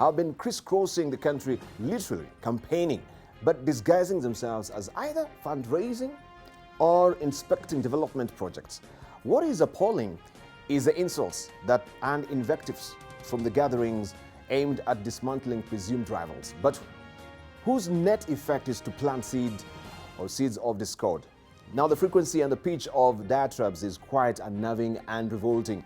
have been crisscrossing the country, literally campaigning, but disguising themselves as either fundraising or inspecting development projects. What is appalling is the insults and invectives from the gatherings aimed at dismantling presumed rivals, but whose net effect is to plant seeds of discord. Now the frequency and the pitch of diatribes is quite unnerving and revolting.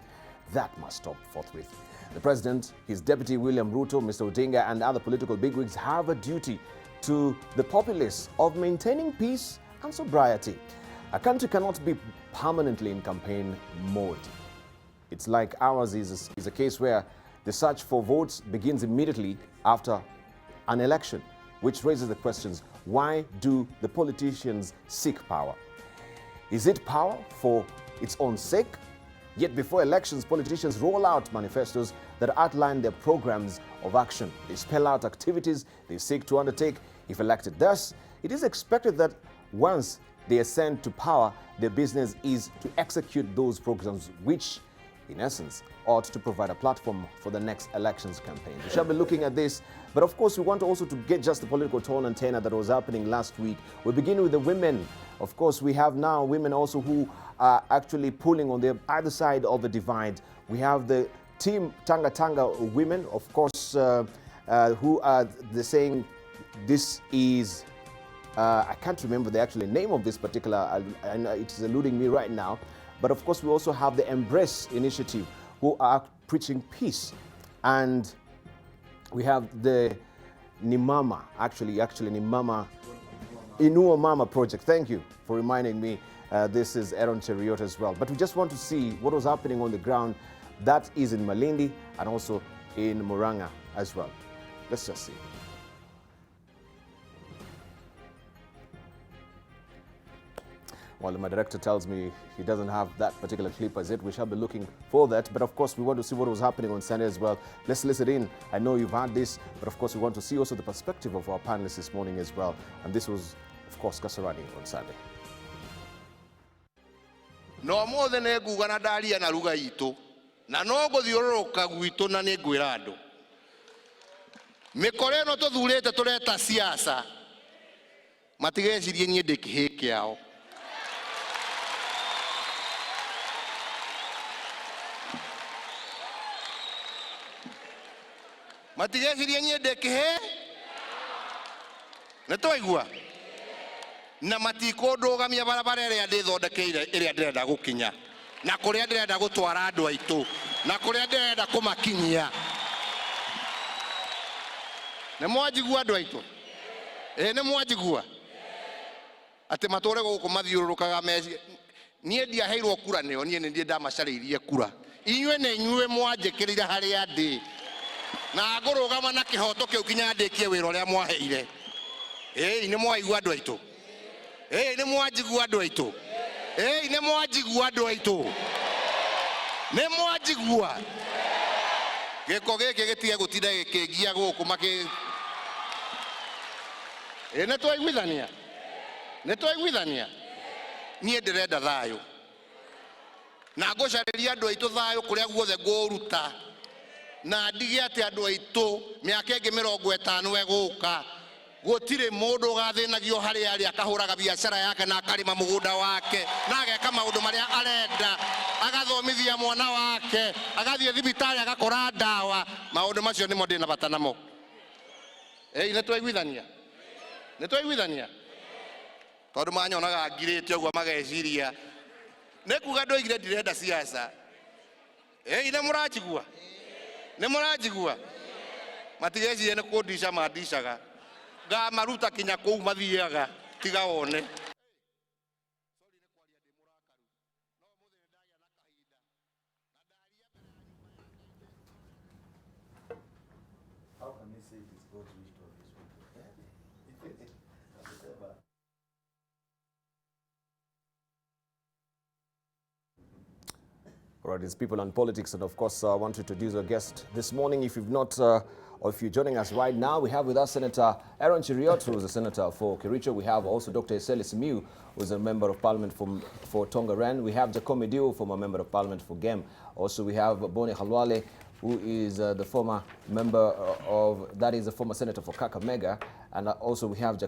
That must stop forthwith. The President, his Deputy William Ruto, Mr. Odinga and other political bigwigs have a duty to the populace of maintaining peace and sobriety. A country cannot be permanently in campaign mode. It's like ours is a case where the search for votes begins immediately after an election, which raises the questions, why do the politicians seek power? Is it power for its own sake? Yet before elections, politicians roll out manifestos that outline their programs of action. They spell out activities they seek to undertake if elected. Thus, it is expected that once they ascend to power, their business is to execute those programs, which, in essence, ought to provide a platform for the next elections campaign. We shall be looking at this, but of course we want also to get just the political tone and tenor that was happening last week. We begin with the women. Of course, we have now women also who are actually pulling on the other side of the divide. We have the team Tanga Tanga women, of course, who are saying this is, I can't remember the actual name of this particular, and it's eluding me right now. But of course, we also have the Embrace Initiative, who are preaching peace. And we have the Nimama, actually Nimama, Inua Mama project. Thank you for reminding me. This is Aaron Cheriot as well. But we just want to see what was happening on the ground. That is in Malindi and also in Murang'a as well. Let's just see. Well, my director tells me he doesn't have that particular clip as it. We shall be looking for that. But of course, we want to see what was happening on Sunday as well. Let's listen in. I know you've had this, but of course, we want to see also the perspective of our panelists this morning as well. And this was, of course, Kasarani on Sunday. No more than a guganadali and a lugaito. Nanogo the Oroka guito nane guirado. Mecoreno to duleta toreta siasa. Matigesi di de kekiao. Matigesi di de kehe. Netoigua. Na matiko doga mia barabara ya dedo da keira ere ndenda gukinya na kuria ndenda gutwara andu aitu na kuria ndenda kumakinyia ne mwajigua andu aitu ne mwajigua ati matore guku mathiururukaga meci nie ndia heirwo kura neo nie ndie ndamacariirie kura inywe ne inywe mwanjikirire hari andi na ngurugama na kihoto kiu kinya ndikie wira uria mwaheire ne mwaigua andu aitu ne mwajigua andu aitu ne mwajigua andu aitu ne mwajigua giko giki gitige gutinda gikingia guku maki ne twaiguithania nie ndirenda thayo na ngucariria andu aitu thayo kuria guothe nguruta na ndige ati andu aitu miaka ingi 50 eguka gutire mundu gathinagio hari ari akahuraga biashara yake na akarima mugunda wake na ageka maundu maria arenda agathomithia mwana wake agathie thibitari agakora ndawa maundu macio nimo ndina bata namo ne twaiguithania tondu manyonaga ngirite uguo mageciria ne kuga ndoigire ndirenda siasa ne murajigua matigecirie ne kundisha mandishaga ga maruta kinya kou mathiaga tiga wone how can they say it is God's wish to this people? All right, it's People and Politics, and of course, I want to introduce our guest this morning. If you've not, or if you're joining us right now, we have with us Senator Aaron Cheriot, who is a senator for Kericho. We have also Dr. Eseli Simiu, who is a member of parliament for Tongaren. We have Jacome Dio, former member of parliament for Gem. Also, we have Boni Halwale, who is the former member that is the former senator for Kakamega, and also we have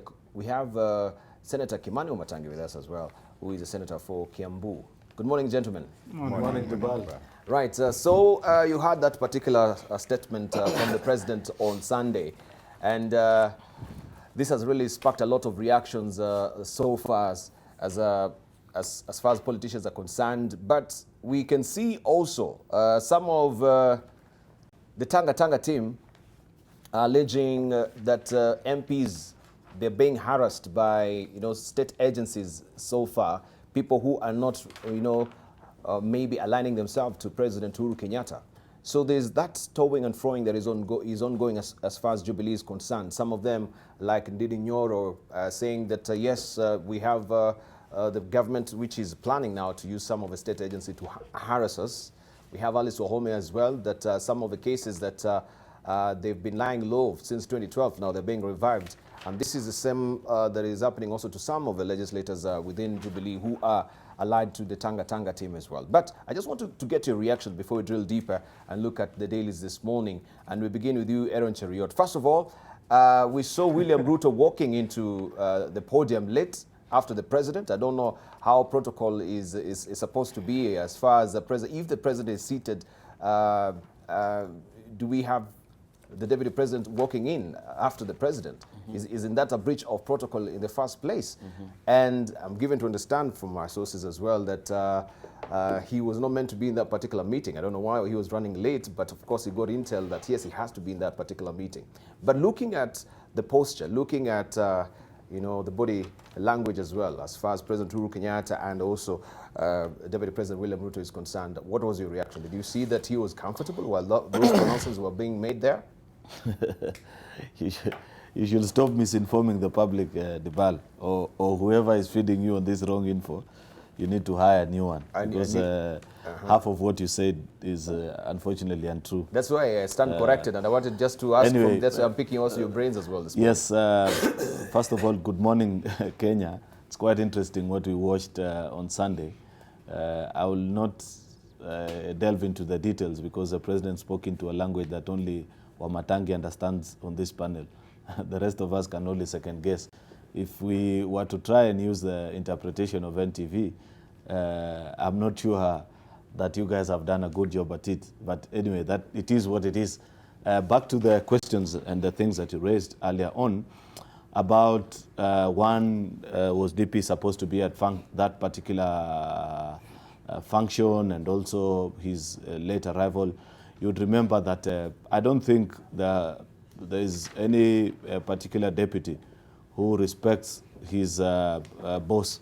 Senator Kimani Wamatangi with us as well, who is a senator for Kiambu. Good morning, gentlemen. Morning, Debarl. Right, so you had that particular statement from the president on Sunday, and this has really sparked a lot of reactions so far as far as politicians are concerned. But we can see also some of the Tanga team are alleging that MPs, they're being harassed by state agencies so far, people who are not maybe aligning themselves to President Uhuru Kenyatta. So there's that towing and froing that is ongoing as far as Jubilee is concerned. Some of them, like Ndidi Nyoro, saying that yes, we have the government which is planning now to use some of the state agency to harass us. We have Alice Wahome as well, that some of the cases that they've been lying low since 2012, now they're being revived. And this is the same that is happening also to some of the legislators within Jubilee who are allied to the Tanga team as well. But I just wanted to get your reaction before we drill deeper and look at the dailies this morning. And we begin with you, Aaron Cheriot. First of all, we saw William Ruto walking into the podium late after the president. I don't know how protocol is supposed to be as far as the president. If the president is seated, do we have the deputy president walking in after the president? Isn't that a breach of protocol in the first place? And I'm given to understand from my sources as well that he was not meant to be in that particular meeting. I don't know why he was running late, but of course he got intel that yes, he has to be in that particular meeting. But looking at the posture, looking at the body language as well, as far as President Uhuru Kenyatta and also Deputy President William Ruto is concerned, what was your reaction? Did you see that he was comfortable while those pronouncements were being made there? You should stop misinforming the public, Debarl, or whoever is feeding you on this wrong info. You need to hire a new one, because half of what you said is unfortunately untrue. That's why I stand corrected, and I wanted just to ask anyway, that's why I'm picking also your brains as well this morning. Yes, first of all, good morning, Kenya. It's quite interesting what we watched on Sunday. I will not delve into the details because the president spoke into a language that only Wamatangi understands on this panel. The rest of us can only second guess. If we were to try and use the interpretation of NTV, I'm not sure that you guys have done a good job at it. But anyway, that it is what it is. Back to the questions and the things that you raised earlier on about one was DP supposed to be at that particular function, and also his late arrival. You'd remember that I don't think there is any particular deputy who respects his boss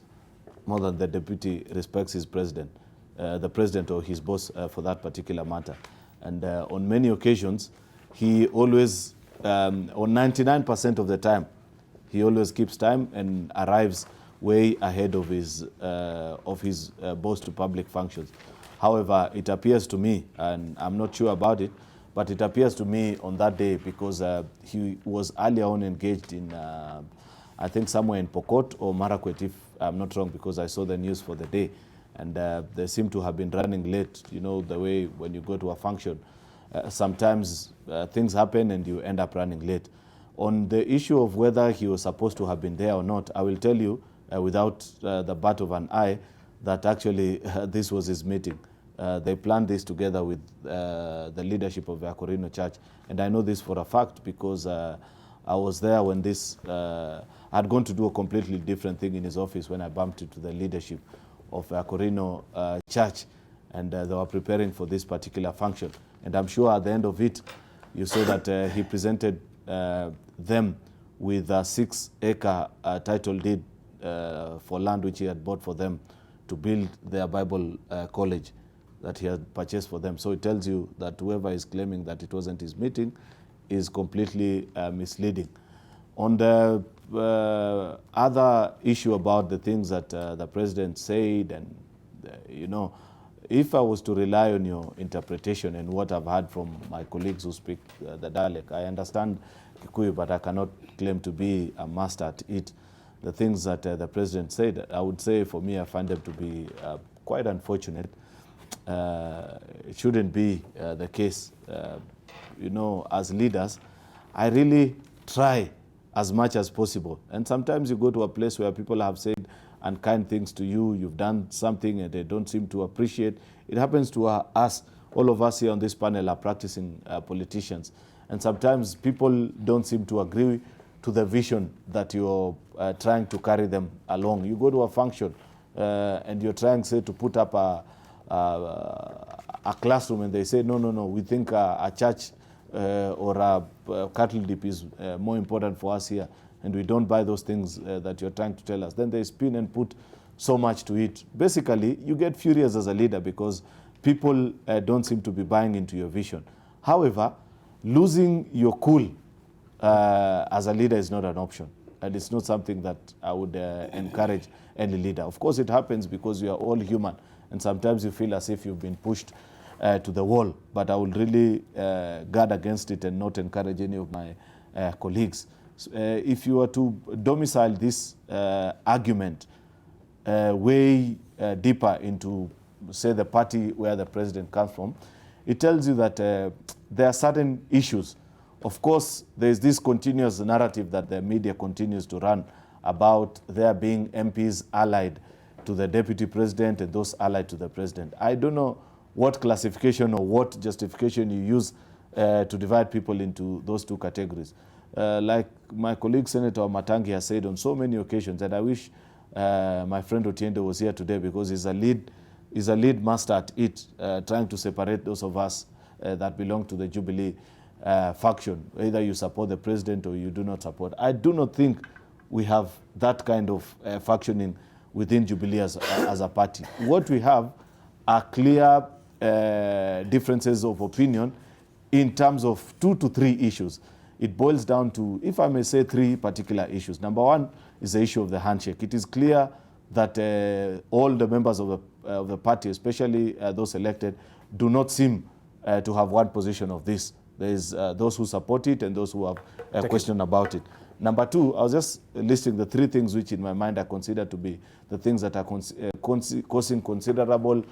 more than the deputy respects his president, the president or his boss for that particular matter. And on many occasions, he always, on 99% of the time, he always keeps time and arrives way ahead of his boss to public functions. However, it appears to me, and I'm not sure about it, but it appears to me on that day, because he was earlier on engaged in, I think somewhere in Pokot or Marakwet, if I'm not wrong, because I saw the news for the day. And they seem to have been running late. You know, the way when you go to a function, sometimes things happen and you end up running late. On the issue of whether he was supposed to have been there or not, I will tell you without the bat of an eye that actually this was his meeting. They planned this together with the leadership of the Akorino Church. And I know this for a fact because I was there when this, I'd gone to do a completely different thing in his office when I bumped into the leadership of Akorino Church, and they were preparing for this particular function. And I'm sure at the end of it, you saw that he presented them with a 6-acre title deed for land which he had bought for them to build their Bible college that he had purchased for them. So it tells you that whoever is claiming that it wasn't his meeting is completely misleading. On the other issue about the things that the president said, and you know, if I was to rely on your interpretation and what I've heard from my colleagues who speak the dialect, I understand Kikuyu, but I cannot claim to be a master at it. The things that the president said, I would say for me, I find them to be quite unfortunate. It shouldn't be the case. You know, as leaders, I really try as much as possible. And sometimes you go to a place where people have said unkind things to you, you've done something and they don't seem to appreciate. It happens to us. All of us here on this panel are practicing politicians. And sometimes people don't seem to agree to the vision that you're trying to carry them along. You go to a function and you're trying, say, to put up a classroom, and they say, no, we think a church or a cattle dip is more important for us here, and we don't buy those things that you're trying to tell us. Then they spin and put so much to it. Basically, you get furious as a leader because people don't seem to be buying into your vision. However, losing your cool as a leader is not an option, and it's not something that I would encourage any leader. Of course, it happens because we are all human, and sometimes you feel as if you've been pushed to the wall, but I will really guard against it and not encourage any of my colleagues. So, if you were to domicile this argument way deeper into, say, the party where the president comes from, it tells you that there are certain issues. Of course, there is this continuous narrative that the media continues to run about there being MPs allied to the deputy president and those allied to the president. I don't know what classification or what justification you use to divide people into those two categories. Like my colleague Senator Matangi has said on so many occasions, and I wish my friend Otiende was here today because he's a lead master at it, trying to separate those of us that belong to the Jubilee faction. Either you support the president or you do not support. I do not think we have that kind of factioning within Jubilee as a party. What we have are clear differences of opinion in terms of 2 to 3 issues. It boils down to, if I may say, 3 particular issues. Number one is the issue of the handshake. It is clear that all the members of the party, especially those elected, do not seem to have one position of this. There is those who support it and those who have a question about it. Number two, I was just listing the 3 things which in my mind I consider to be the things that are causing considerable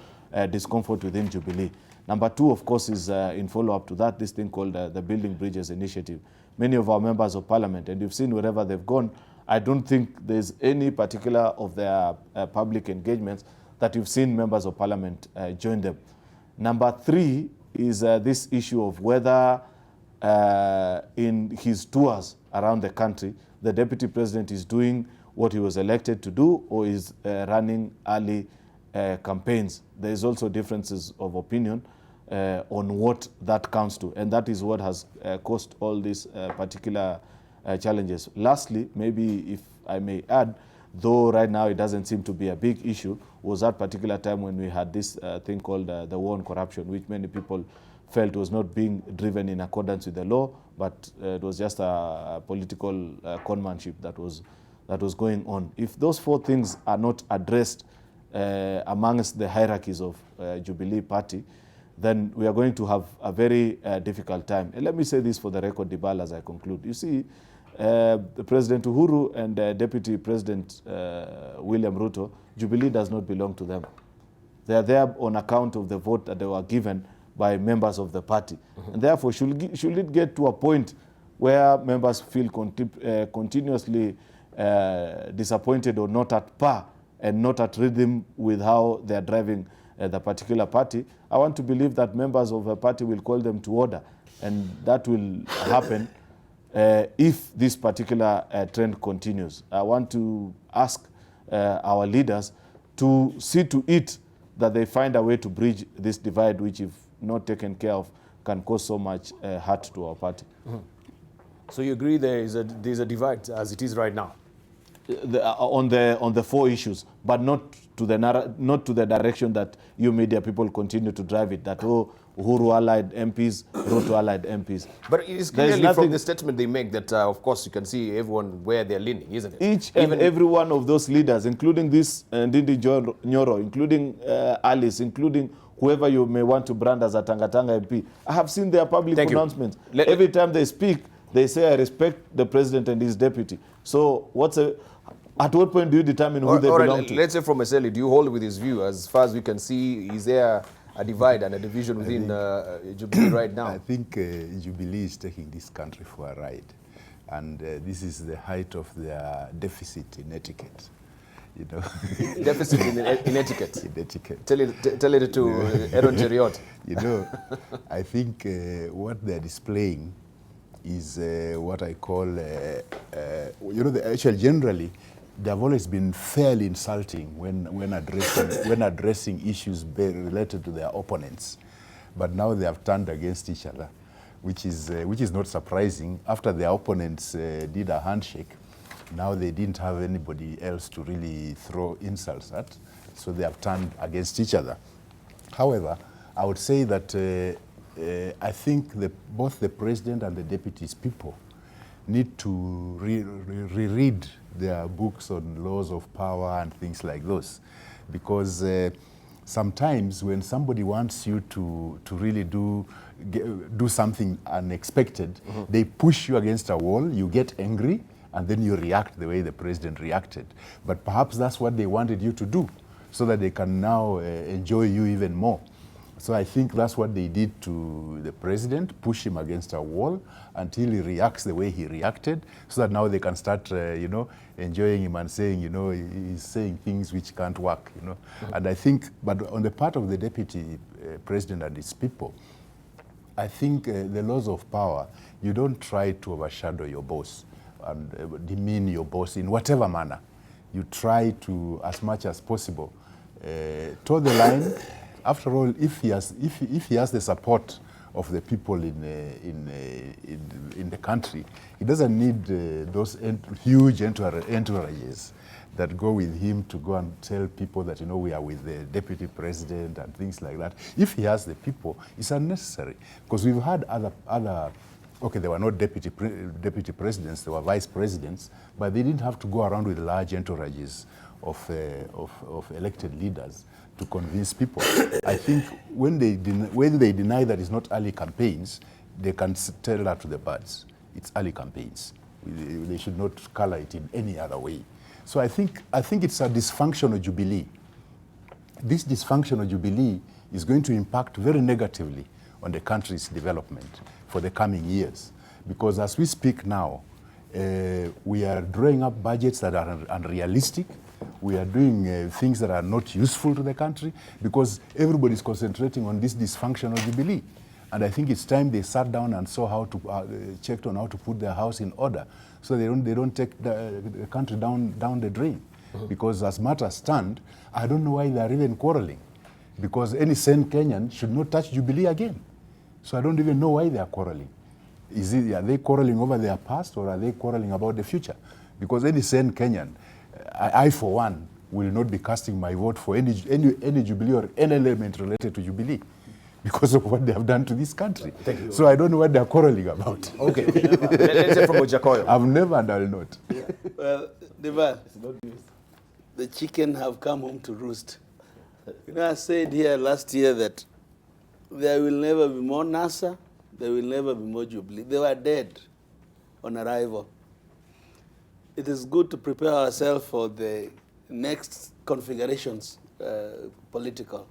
discomfort within Jubilee. Number 2, of course, is in follow-up to that, this thing called the Building Bridges Initiative. Many of our members of parliament, and you've seen wherever they've gone, I don't think there's any particular of their public engagements that you've seen members of parliament join them. Number 3 is this issue of whether in his tours around the country, the deputy president is doing what he was elected to do or is running early campaigns. There is also differences of opinion on what that counts to, and that is what has caused all these particular challenges. Lastly, maybe if I may add, though right now it doesn't seem to be a big issue, was that particular time when we had this thing called the war on corruption, which many people felt was not being driven in accordance with the law, but it was just a political conmanship that was going on. If those 4 things are not addressed amongst the hierarchies of Jubilee Party, then we are going to have a very difficult time. And let me say this for the record, Debarl, as I conclude. You see, President Uhuru and Deputy President William Ruto, Jubilee does not belong to them. They are there on account of the vote that they were given by members of the party. And therefore, should it get to a point where members feel continuously disappointed or not at par and not at rhythm with how they are driving the particular party, I want to believe that members of a party will call them to order. And that will happen if this particular trend continues. I want to ask our leaders to see to it that they find a way to bridge this divide, which if not taken care of, can cause so much hurt to our party. Mm-hmm. So you agree there's a divide as it is right now? On the 4 issues, but not to the direction that you media people continue to drive it, that Uhuru allied MPs, Ruto allied MPs. But it is clearly from the statement they make that, of course, you can see everyone where they're leaning, isn't it? Each and every one of those leaders, including this Ndindi Nyoro, including Alice, including whoever you may want to brand as a Tanga MP, I have seen their public announcements. Every time they speak, they say, I respect the president and his deputy. So at what point do you determine who they belong to? Let's say from Eseli, do you hold with his view? As far as we can see, is there a divide and a division within Jubilee right now? I think Jubilee is taking this country for a ride. And this is the height of their deficit in etiquette. You know, deficit in etiquette. In etiquette. Tell it to Aaron Cheriot. You know, I think what they're displaying is what I call, you know, actually generally, they've always been fairly insulting when addressing issues related to their opponents, but now they have turned against each other, which is not surprising. After their opponents did a handshake, now they didn't have anybody else to really throw insults at, so they have turned against each other. However, I would say that I think both the president and the deputy's people need to reread their books on laws of power and things like those, because sometimes when somebody wants you to really do something unexpected, they push you against a wall, you get angry, and then you react the way the president reacted. But perhaps that's what they wanted you to do, so that they can now enjoy you even more. So I think that's what they did to the president, push him against a wall until he reacts the way he reacted, so that now they can start, you know, enjoying him and saying, you know, he's saying things which can't work, you know. And I think, but on the part of the deputy president and his people, I think the laws of power, you don't try to overshadow your boss and demean your boss in whatever manner. You try to, as much as possible, toe the line. After all, if he has the support of the people in the country, he doesn't need those huge entourages that go with him to go and tell people that, you know, we are with the deputy president and things like that. If he has the people, it's unnecessary, because we've had other. Okay, they were not deputy presidents, they were vice presidents, but they didn't have to go around with large entourages of elected leaders to convince people. I think when they deny that it's not early campaigns, they can tell that to the birds. It's early campaigns. They should not color it in any other way. So I think it's a dysfunctional Jubilee. This dysfunctional Jubilee is going to impact very negatively on the country's development for the coming years. Because as we speak now, we are drawing up budgets that are unrealistic. We are doing things that are not useful to the country, because everybody is concentrating on this dysfunctional Jubilee. And I think it's time they sat down and saw how to, checked on how to put their house in order, so they don't take the country down the drain. Because as matters stand, I don't know why they are even quarreling. Because any sane Kenyan should not touch Jubilee again. So I don't even know why they are quarreling. Are they quarreling over their past, or are they quarreling about the future? Because any sane Kenyan, I for one, will not be casting my vote for any Jubilee or any element related to Jubilee, because of what they have done to this country. Thank you. So I don't know what they are quarreling about. Okay, let's hear from Ojakoyo. I've never and I'll not. Well, Debarl, the chicken have come home to roost. You know, I said here last year that there will never be more NASA, there will never be more Jubilee. They were dead on arrival. It is good to prepare ourselves for the next configurations, political.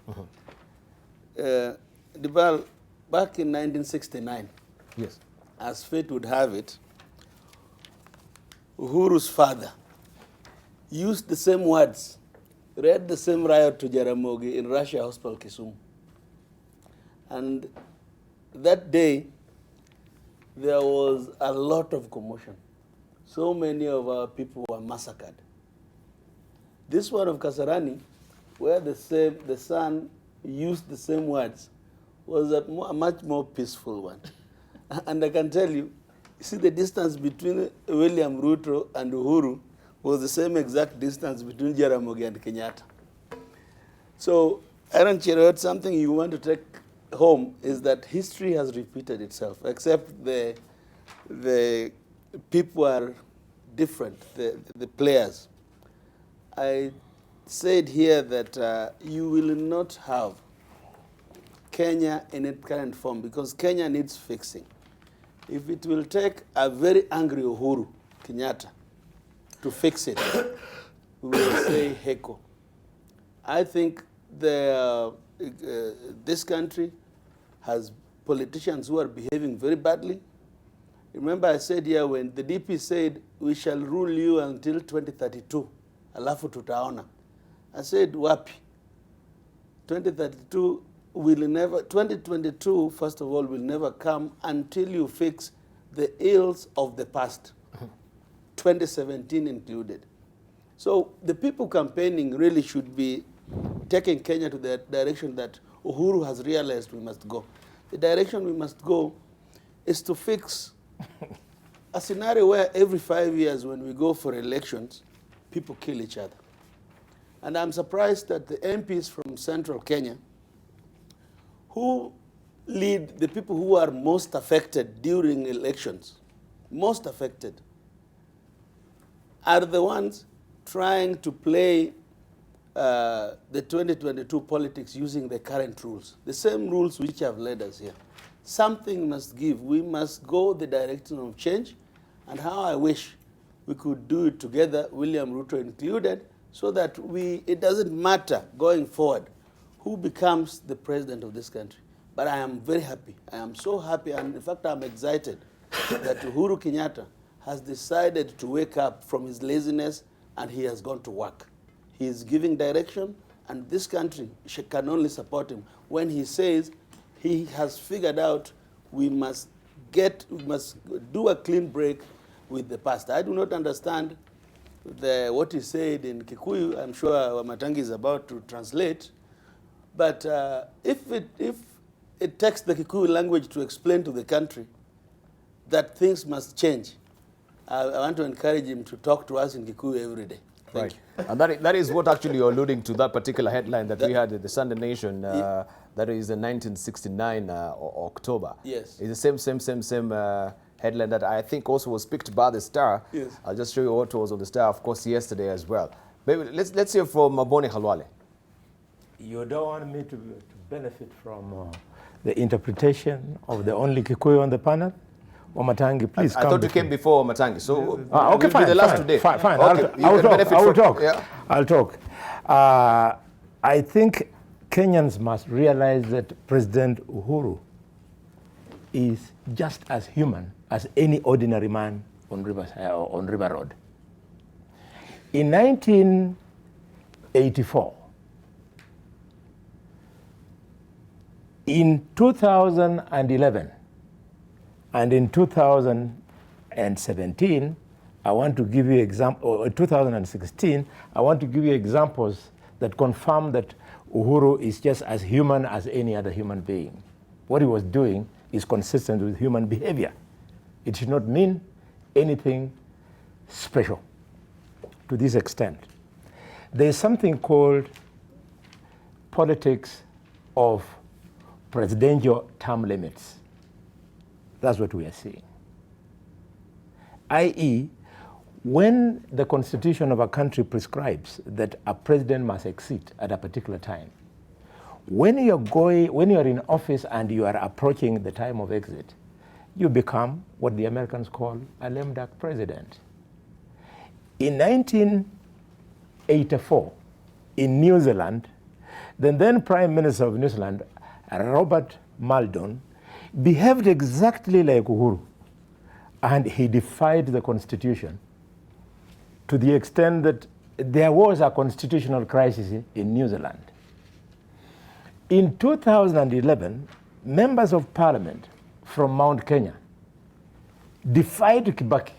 Debarl, back in 1969, Yes. as fate would have it, Uhuru's father used the same words, read the same riot to Jaramogi in Russia Hospital, Kisumu. And that day, there was a lot of commotion. So many of our people were massacred. This one of Kasarani, where the son used the same words, was a much more peaceful one. And I can tell you, see, the distance between William Ruto and Uhuru was the same exact distance between Jaramogi and Kenyatta. So, Aaron Cheriot, something you want to take home is that history has repeated itself, except the people are different, the players. I said here that you will not have Kenya in its current form, because Kenya needs fixing. If it will take a very angry Uhuru Kenyatta to fix it, we will say heko. I think this country has politicians who are behaving very badly. Remember I said here when the DP said, we shall rule you until 2032, alafu tutaona. I said, wapi? 2032 will never, 2022, first of all, will never come until you fix the ills of the past, 2017 included. So the people campaigning really should be taking Kenya to the direction that Uhuru has realized we must go. The direction we must go is to fix a scenario where every 5 years when we go for elections, people kill each other. And I'm surprised that the MPs from central Kenya, who lead the people who are most affected during elections, most affected, are the ones trying to play the 2022 politics using the current rules, the same rules which have led us here. Something must give. We must go the direction of change, and how I wish we could do it together, William Ruto included, so that it doesn't matter going forward who becomes the president of this country. But I am very happy. I am so happy, and in fact, I'm excited that Uhuru Kenyatta has decided to wake up from his laziness and he has gone to work. He is giving direction, and this country can only support him when he says he has figured out we must do a clean break with the past. I do not understand what he said in Kikuyu. I'm sure Wamatangi is about to translate. But if it takes the Kikuyu language to explain to the country that things must change, I want to encourage him to talk to us in Kikuyu every day. Thank you. And that is what actually you're alluding to, that particular headline that we had at the Sunday Nation, that is in 1969 October. Yes. It's the same headline that I think also was picked by the Star. Yes. I'll just show you what was on the Star, of course, yesterday as well. Maybe let's hear from Mabone Halwale. You don't want me to benefit from the interpretation of the only Kikuyu on the panel? Wamatangi, please come. I thought you came before Wamatangi, so okay, fine, the last today. Fine. Okay, I'll talk. Yeah. I'll talk. I think Kenyans must realize that President Uhuru is just as human as any ordinary man on River Road. In 1984, in 2011, and in 2017, I want to give you or 2016, I want to give you examples that confirm that Uhuru is just as human as any other human being. What he was doing is consistent with human behavior. It should not mean anything special to this extent. There is something called politics of presidential term limits. That's what we are seeing. I.e., when the constitution of a country prescribes that a president must exit at a particular time, when you're in office and you are approaching the time of exit, you become what the Americans call a lame duck president. In 1984, in New Zealand, the then Prime Minister of New Zealand, Robert Maldon, behaved exactly like Uhuru, and he defied the Constitution to the extent that there was a constitutional crisis in New Zealand. In 2011, members of parliament from Mount Kenya defied Kibaki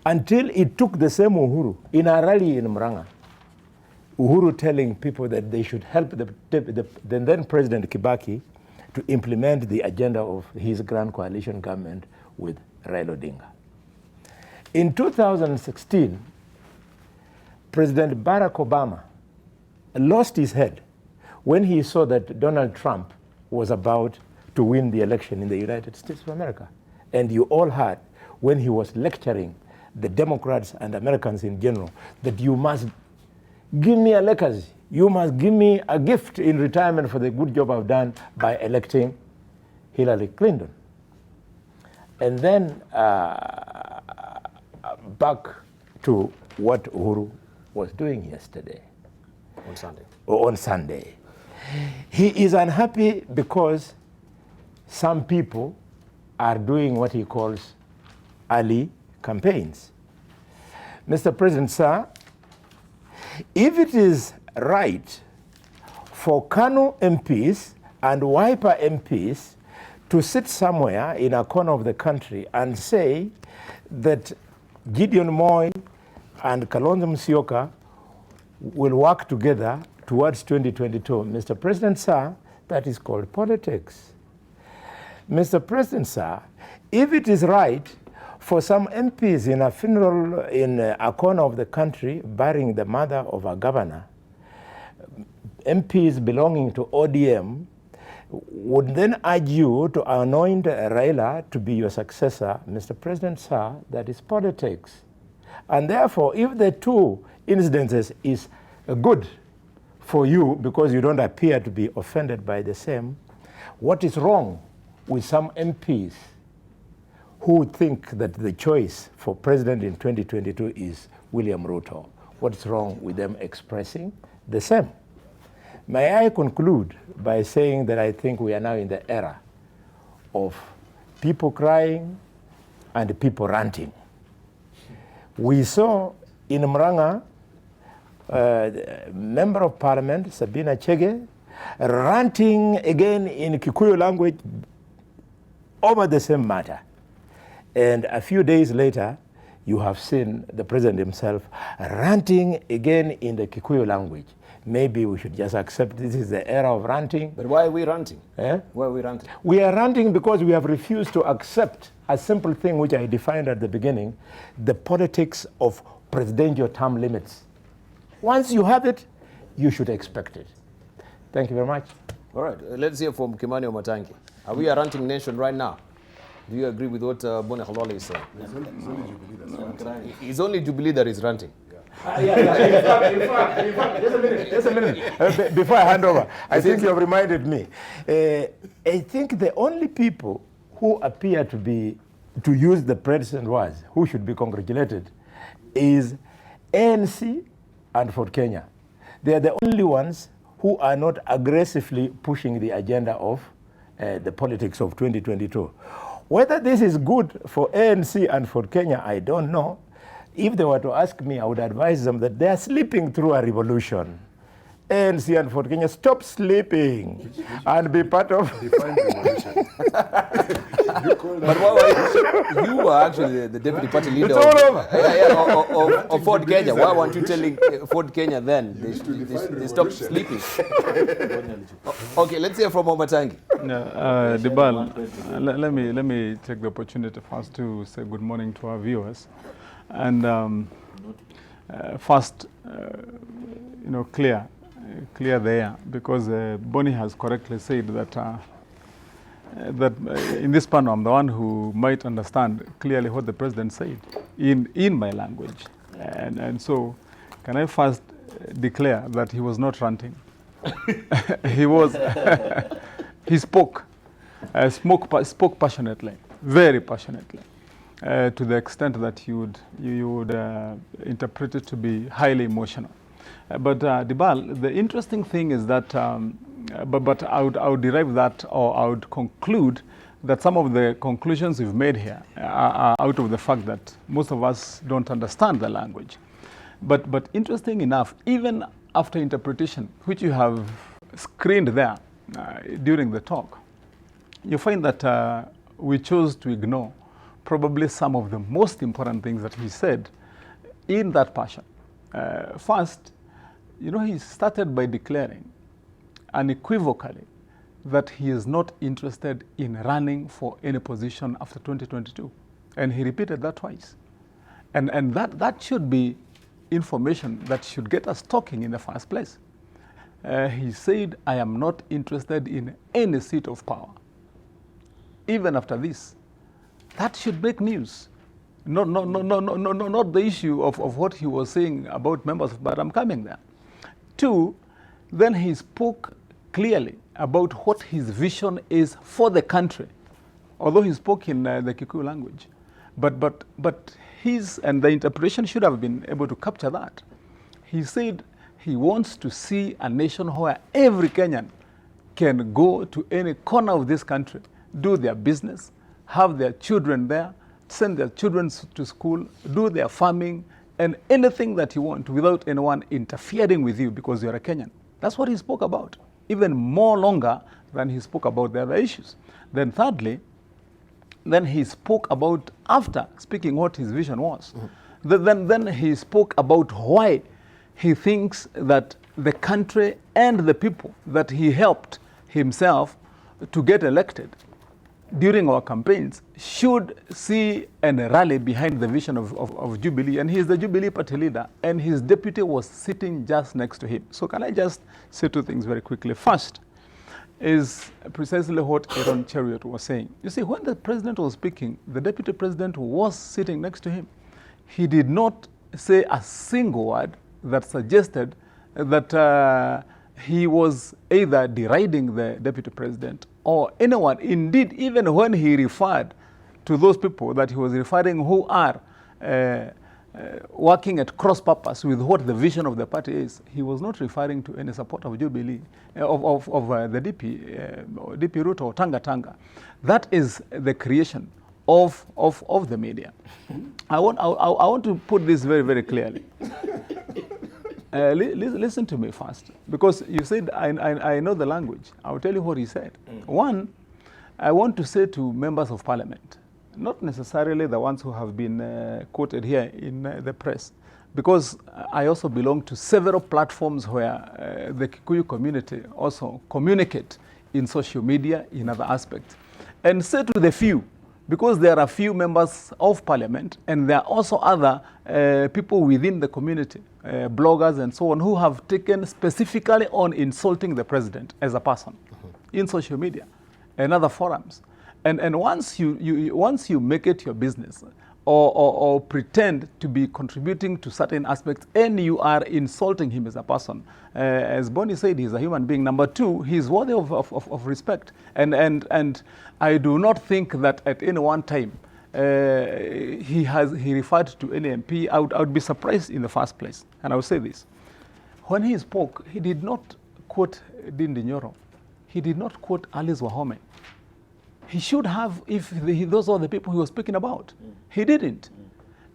until it took the same Uhuru in a rally in Murang'a. Uhuru telling people that they should help the then President Kibaki to implement the agenda of his grand coalition government with Raila Odinga. In 2016, President Barack Obama lost his head when he saw that Donald Trump was about to win the election in the United States of America. And you all heard when he was lecturing the Democrats and Americans in general that you must give me a legacy. You must give me a gift in retirement for the good job I've done by electing Hillary Clinton. And then back to what Uhuru was doing yesterday. On Sunday. On Sunday. He is unhappy because some people are doing what he calls early campaigns. Mr. President, sir, if it is right for KANU MPs and Wiper MPs to sit somewhere in a corner of the country and say that Gideon Moy and Kalonzo Musyoka will work together towards 2022, Mr. President, sir, that is called politics. Mr. President, sir, if it is right for some MPs in a funeral in a corner of the country burying the mother of a governor, MPs belonging to ODM would then urge you to anoint Raila to be your successor, Mr. President, sir, that is politics. And therefore, if the two incidences is good for you because you don't appear to be offended by the same, what is wrong with some MPs who think that the choice for president in 2022 is William Ruto? What's wrong with them expressing the same? May I conclude by saying that I think we are now in the era of people crying and people ranting. We saw in Murang'a, Member of Parliament, Sabina Chege, ranting again in Kikuyu language over the same matter. And a few days later, you have seen the president himself ranting again in the Kikuyu language. Maybe we should just accept this is the era of ranting. But why are we ranting? Eh? Why are we ranting? We are ranting because we have refused to accept a simple thing which I defined at the beginning, the politics of presidential term limits. Once you have it, you should expect it. Thank you very much. All right, let's hear from Kimani Omatangi. Are we a ranting nation right now? Do you agree with what Bone Khalwale is saying? It's only Jubilee that is ranting. In fact, just a minute. Before I hand over, I think you have reminded me. I think the only people who appear to use the present words, who should be congratulated, is ANC and Ford Kenya. They are the only ones who are not aggressively pushing the agenda of the politics of 2022. Whether this is good for ANC and for Kenya, I don't know. If they were to ask me, I would advise them that they are sleeping through a revolution. ANC and for Kenya, stop sleeping and be part of... But you were actually the deputy party leader of Ford Kenya. Why weren't you telling Ford Kenya then they stop sleeping? Okay, let's hear from Omatangi. Debarl, let me take the opportunity first to say good morning to our viewers. And first, clear there, because Bonnie has correctly said that that in this panel, I'm the one who might understand clearly what the president said in my language. And so, can I first declare that he was not ranting? He spoke passionately, very passionately, to the extent that you would interpret it to be highly emotional. But Debarl, the interesting thing is that, but I would derive that, or I would conclude that some of the conclusions we've made here are out of the fact that most of us don't understand the language. But interesting enough, even after interpretation, which you have screened there during the talk, you find that we chose to ignore probably some of the most important things that he said in that passion. First, he started by declaring unequivocally that he is not interested in running for any position after 2022. And he repeated that twice. And that should be information that should get us talking in the first place. He said, I am not interested in any seat of power, even after this. That should make news. Not the issue of what he was saying about members, but I'm coming there. Two, then he spoke clearly about what his vision is for the country, although he spoke in the Kikuyu language. But his, and the interpretation should have been able to capture that. He said he wants to see a nation where every Kenyan can go to any corner of this country, do their business, have their children there, send their children to school, do their farming, and anything that you want without anyone interfering with you because you're a Kenyan. That's what he spoke about, even more longer than he spoke about the other issues. Then thirdly, then he spoke about, after speaking what his vision was, then he spoke about why he thinks that the country and the people that he helped himself to get elected during our campaigns should see and rally behind the vision of Jubilee. And he's the Jubilee party leader, and his deputy was sitting just next to him. So can I just say two things very quickly? First is precisely what Aaron Chariot was saying. You see, when the president was speaking, the deputy president was sitting next to him. He did not say a single word that suggested that he was either deriding the deputy president or anyone. Indeed, even when he referred to those people that he was referring who are working at cross purpose with what the vision of the party is, he was not referring to any support of Jubilee, of the DP route or Tanga Tanga. That is the creation of the media. I want to put this very, very clearly. Listen to me first, because you said I know the language. I'll tell you what he said. One, I want to say to members of parliament, not necessarily the ones who have been quoted here in the press, because I also belong to several platforms where the Kikuyu community also communicate in social media, in other aspects. And say to the few, because there are few members of parliament and there are also other people within the community, bloggers and so on, who have taken specifically on insulting the president as a person in social media and other forums. And once you make it your business or pretend to be contributing to certain aspects and you are insulting him as a person, as Bonnie said, he's a human being. Number two, he's worthy of respect. And I do not think that at any one time he referred to any MP. I would be surprised in the first place. And I will say this. When he spoke, he did not quote Dindi Nyoro. He did not quote Alice Wahome. He should have, if those are the people he was speaking about. He didn't.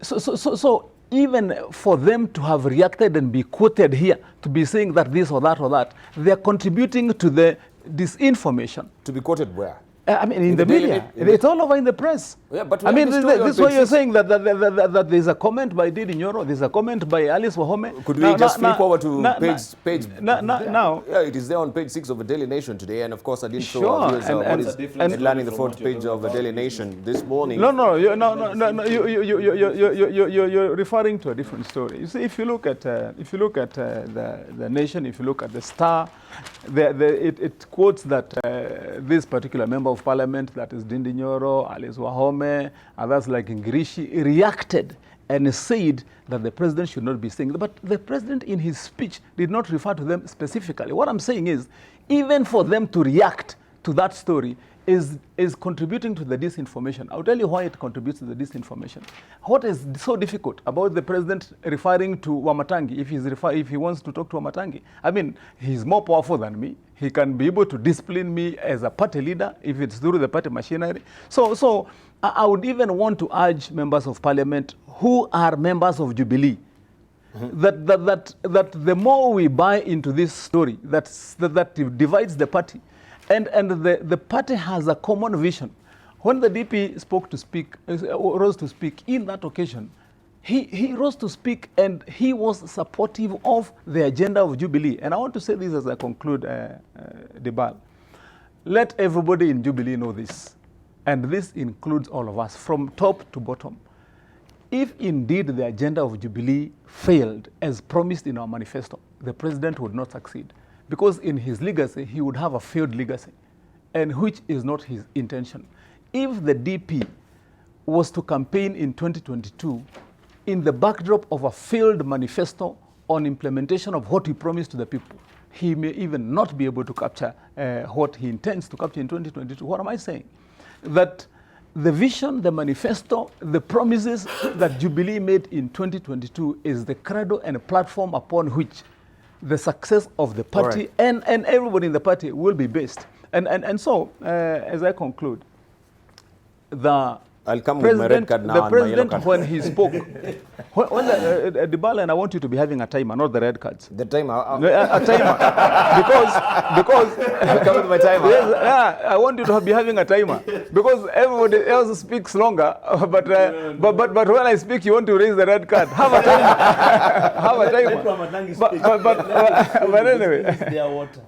So even for them to have reacted and be quoted here, to be saying that this or that, they are contributing to the disinformation. To be quoted where? I mean, in the media. It's all over in the press. Yeah, but I mean, this is why you're saying that there's a comment by Didi Nyoro, there's a comment by Alice Wahome. Could we just flip over to page? Now, yeah, it is there on page 6 of the Daily Nation today, and of course I didn't show our viewers what is headlining the front page of the Daily Nation this morning. You're referring to a different story. You see, if you look at the Nation, if you look at the Star, it quotes that this particular member of parliament, that is Dindi Nyoro, Alice Wahome, others like Ngirishi, reacted and said that the president should not be saying that. But the president in his speech did not refer to them specifically. What I'm saying is, even for them to react to that story is contributing to the disinformation. I'll tell you why it contributes to the disinformation. What is so difficult about the president referring to Wamatangi if he wants to talk to Wamatangi? I mean, he's more powerful than me. He can be able to discipline me as a party leader if it's through the party machinery. So I would even want to urge members of parliament who are members of Jubilee that the more we buy into this story that divides the party, and the party has a common vision. When the DP rose to speak in that occasion, he rose to speak and he was supportive of the agenda of Jubilee. And I want to say this as I conclude, Debarl. Let everybody in Jubilee know this, and this includes all of us from top to bottom. If indeed the agenda of Jubilee failed as promised in our manifesto, the president would not succeed. Because in his legacy, he would have a failed legacy, and which is not his intention. If the DP was to campaign in 2022 in the backdrop of a failed manifesto on implementation of what he promised to the people, he may even not be able to capture what he intends to capture in 2022. What am I saying? That the vision, the manifesto, the promises that Jubilee made in 2022 is the credo and platform upon which the success of the party, and everybody in the party will be based. And so, as I conclude, I'll come with my red card now. The president, when he spoke, Debarl, and I want you to be having a timer, not the red cards. The timer? A timer. because I'll come with my timer. Yes, yeah, I want you to be having a timer. Because everybody else speaks longer, but when I speak, you want to raise the red card. Have a timer. Have a timer. But anyway,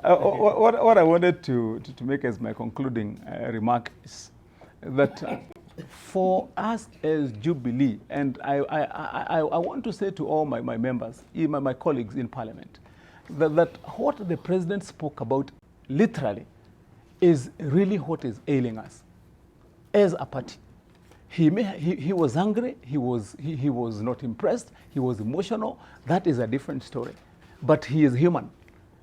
what I wanted to make as my concluding remark is that for us as Jubilee, and I want to say to all my members, my colleagues in Parliament, that what the President spoke about literally is really what is ailing us as a party. He was angry, he was not impressed, he was emotional. That is a different story. But he is human.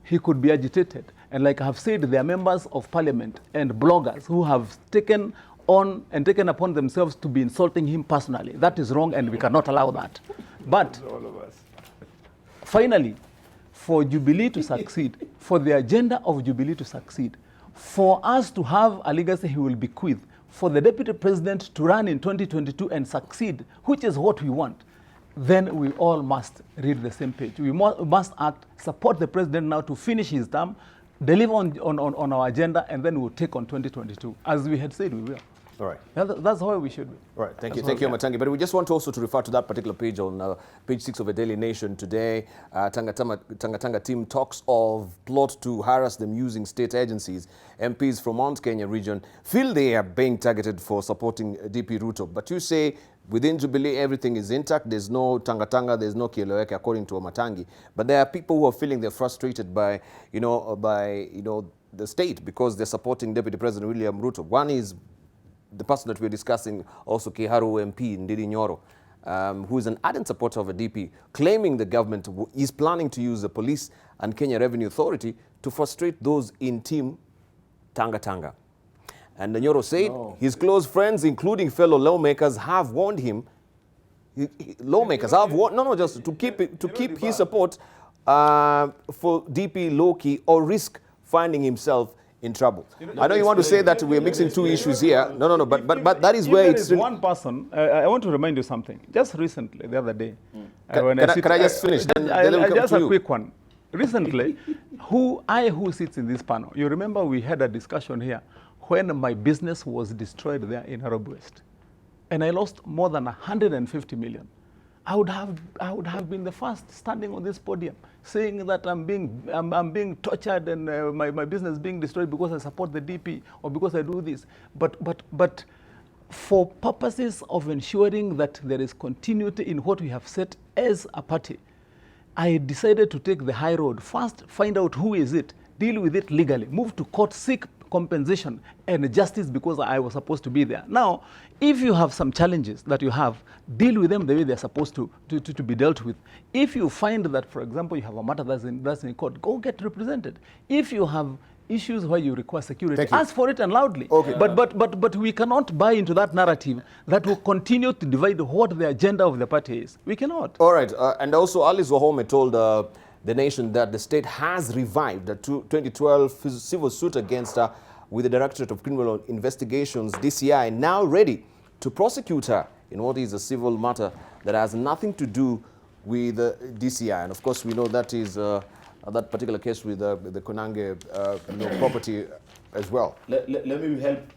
He could be agitated. And like I have said, there are members of Parliament and bloggers who have taken on and taken upon themselves to be insulting him personally. That is wrong, and we cannot allow that. But finally, for Jubilee to succeed, for the agenda of Jubilee to succeed, for us to have a legacy he will bequeath, for the Deputy President to run in 2022 and succeed, which is what we want, then we all must read the same page. We must act, support the President now to finish his term, deliver on our agenda, and then we'll take on 2022. As we had said, we will. All right. That's how we should be. All right. Thank you, Matangi. But we just want also to refer to that particular page on page 6 of the Daily Nation today. Tanga team talks of plot to harass them using state agencies. MPs from Mount Kenya region feel they are being targeted for supporting DP Ruto. But you say within Jubilee everything is intact. There's no Tanga, there's no Kieleweke, according to Matangi. But there are people who are feeling they're frustrated by the state because they're supporting Deputy President William Ruto. One is the person that we're discussing, also Kiharu MP Ndidi Nyoro, who is an ardent supporter of a DP, claiming the government is planning to use the police and Kenya Revenue Authority to frustrate those in team Tanga. And Nyoro said his close friends, including fellow lawmakers, have warned him. Lawmakers have warned, just to keep his support for DP low-key or risk finding himself in trouble. I know you want to say that we're mixing two issues here. No, but that is where it's... one person, I want to remind you something. Just recently, the other day... Can I just finish? Then just a quick one. Recently, who sits in this panel, you remember we had a discussion here when my business was destroyed there in Nairobi West. And I lost more than 150 million. I would have been the first standing on this podium saying that I'm being tortured and my business being destroyed because I support the DP or because I do this. But for purposes of ensuring that there is continuity in what we have set as a party, I decided to take the high road. First, find out who is it, deal with it legally, move to court, seek compensation and justice because I was supposed to be there. Now, if you have some challenges that you have, deal with them the way they're supposed to be dealt with. If you find that, for example, you have a matter that's in court, go get represented. If you have issues where you require security, ask for it and loudly. Okay. But we cannot buy into that narrative that will continue to divide what the agenda of the party is. We cannot. All right. And also, Alice Wahome told the nation that the state has revived a 2012 civil suit against her with the Directorate of Criminal Investigations, DCI, now ready to prosecute her in what is a civil matter that has nothing to do with the DCI. And of course, we know that is that particular case with the Konange property as well. Let me help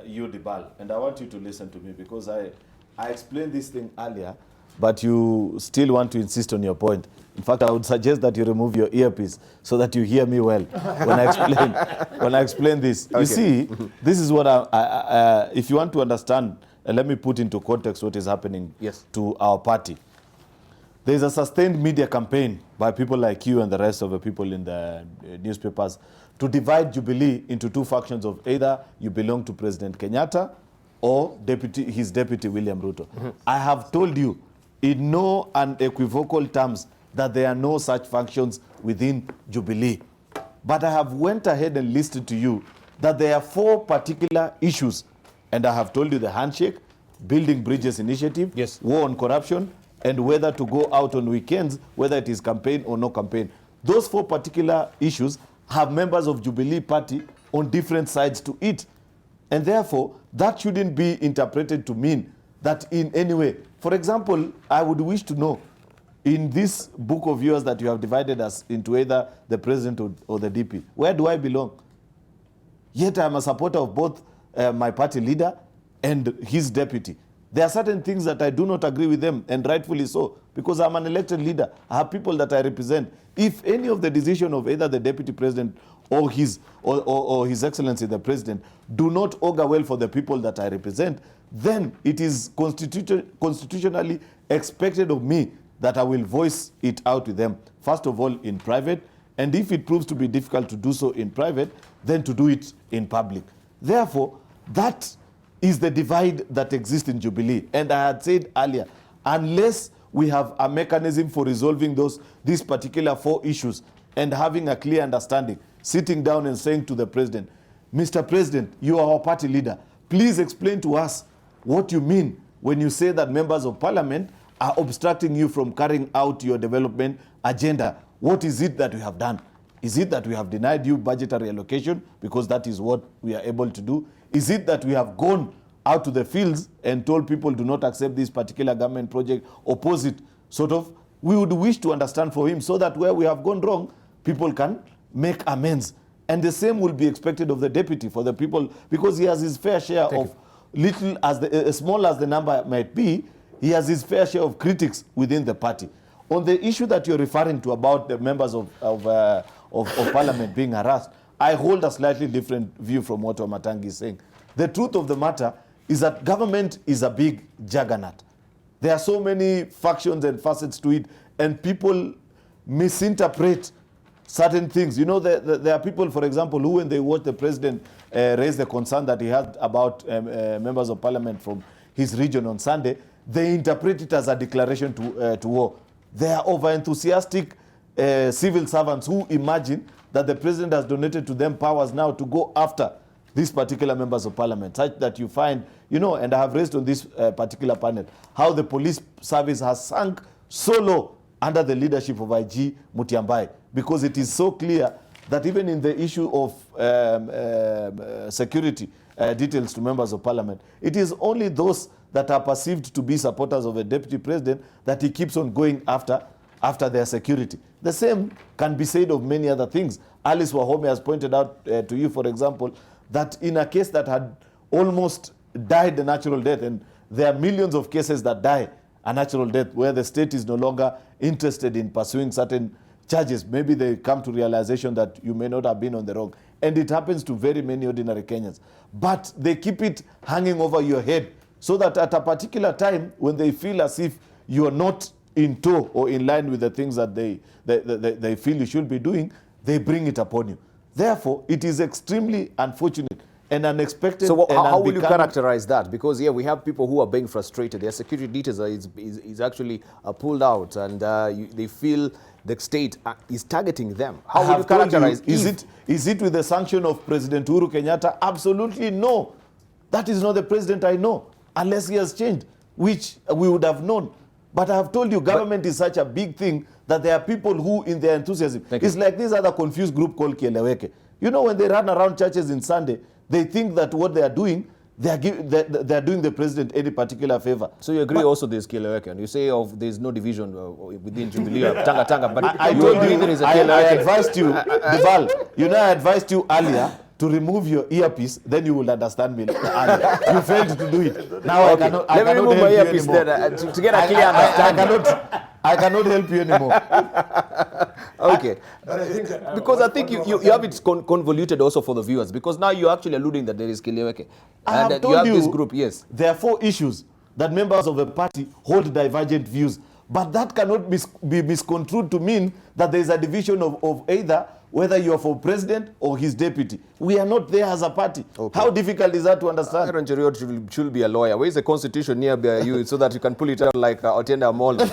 you, Debarl, and I want you to listen to me because I explained this thing earlier, but you still want to insist on your point. In fact, I would suggest that you remove your earpiece so that you hear me well when I explain this. Okay. You see, this is what if you want to understand, let me put into context what is happening to our party. There is a sustained media campaign by people like you and the rest of the people in the newspapers to divide Jubilee into two factions of either you belong to President Kenyatta or his deputy William Ruto. I have told you in no unequivocal terms that there are no such functions within Jubilee. But I have went ahead and listed to you that there are 4 particular issues. And I have told you the handshake, building bridges initiative, war on corruption, and whether to go out on weekends, whether it is campaign or no campaign. those 4 particular issues have members of Jubilee Party on different sides to it. And therefore, that shouldn't be interpreted to mean that in any way. For example, I would wish to know, in this book of yours that you have divided us into either the president or the DP, where do I belong? Yet I'm a supporter of both my party leader and his deputy. There are certain things that I do not agree with them, and rightfully so, because I'm an elected leader. I have people that I represent. If any of the decision of either the deputy president or his excellency the president do not augur well for the people that I represent, then it is constitutionally expected of me that I will voice it out with them, first of all in private, and if it proves to be difficult to do so in private, then to do it in public. Therefore, that is the divide that exists in Jubilee. And I had said earlier, unless we have a mechanism for resolving these particular 4 issues and having a clear understanding, sitting down and saying to the president, Mr. President, you are our party leader. Please explain to us what you mean when you say that members of parliament are obstructing you from carrying out your development agenda. What is it that we have done? Is it that we have denied you budgetary allocation because that is what we are able to do? Is it that we have gone out to the fields and told people do not accept this particular government project, oppose it? Sort of, we would wish to understand for him so that where we have gone wrong, people can make amends. And the same will be expected of the deputy for the people, because he has his fair share of, little as small as the number might be, he has his fair share of critics within the party. On the issue that you're referring to about the members of parliament being harassed, I hold a slightly different view from what Wamatangi is saying. The truth of the matter is that government is a big juggernaut. There are so many factions and facets to it, and people misinterpret certain things. You know, there are people, for example, who when they watch the president raise the concern that he had about members of parliament from his region on Sunday, they interpret it as a declaration to war. There are over-enthusiastic civil servants who imagine that the president has donated to them powers now to go after these particular members of parliament, such that you find, you know, and I have raised on this particular panel, how the police service has sunk so low under the leadership of IG Mutiambai, because it is so clear that even in the issue of security details to members of parliament, it is only those that are perceived to be supporters of a deputy president that he keeps on going after their security. The same can be said of many other things. Alice Wahome has pointed out to you, for example, that in a case that had almost died a natural death, and there are millions of cases that die a natural death where the state is no longer interested in pursuing certain charges, maybe they come to realization that you may not have been on the wrong. And it happens to very many ordinary Kenyans. But they keep it hanging over your head so that at a particular time when they feel as if you are not in tow or in line with the things that they feel you should be doing, they bring it upon you. Therefore, it is extremely unfortunate and unexpected. So how will you characterize that? Because here we have people who are being frustrated. Their security details is actually pulled out, and they feel the state is targeting them. How will you characterize it? Is it with the sanction of President Uhuru Kenyatta? Absolutely no. That is not the president I know, unless he has changed, which we would have known. But I have told you, government is such a big thing that there are people who, in their enthusiasm, it's like this other confused group called Kieleweke. You know, when they run around churches in Sunday, they think that what they are doing, they are doing the president any particular favor. So you agree also there's Kieleweke, and you say there's no division within Jubilee or Tanga, but I told you, I advised you, Debarl, you know, I advised you earlier to remove your earpiece, then you will understand me. You failed to do it. Now okay. I cannot remove my earpiece then, to get a clear understanding. I cannot help you anymore. Okay. Because I think you have it convoluted also for the viewers, because now you're actually alluding that there is Kieleweke. And that you have this group, yes. There are 4 issues that members of a party hold divergent views. But that cannot be misconstrued to mean that there is a division of either whether you are for president or his deputy. We are not there as a party. Okay. How difficult is that to understand? Aaron Cheruiyot should be a lawyer. Where is the constitution nearby you so that you can pull it out like Otienda Amolo,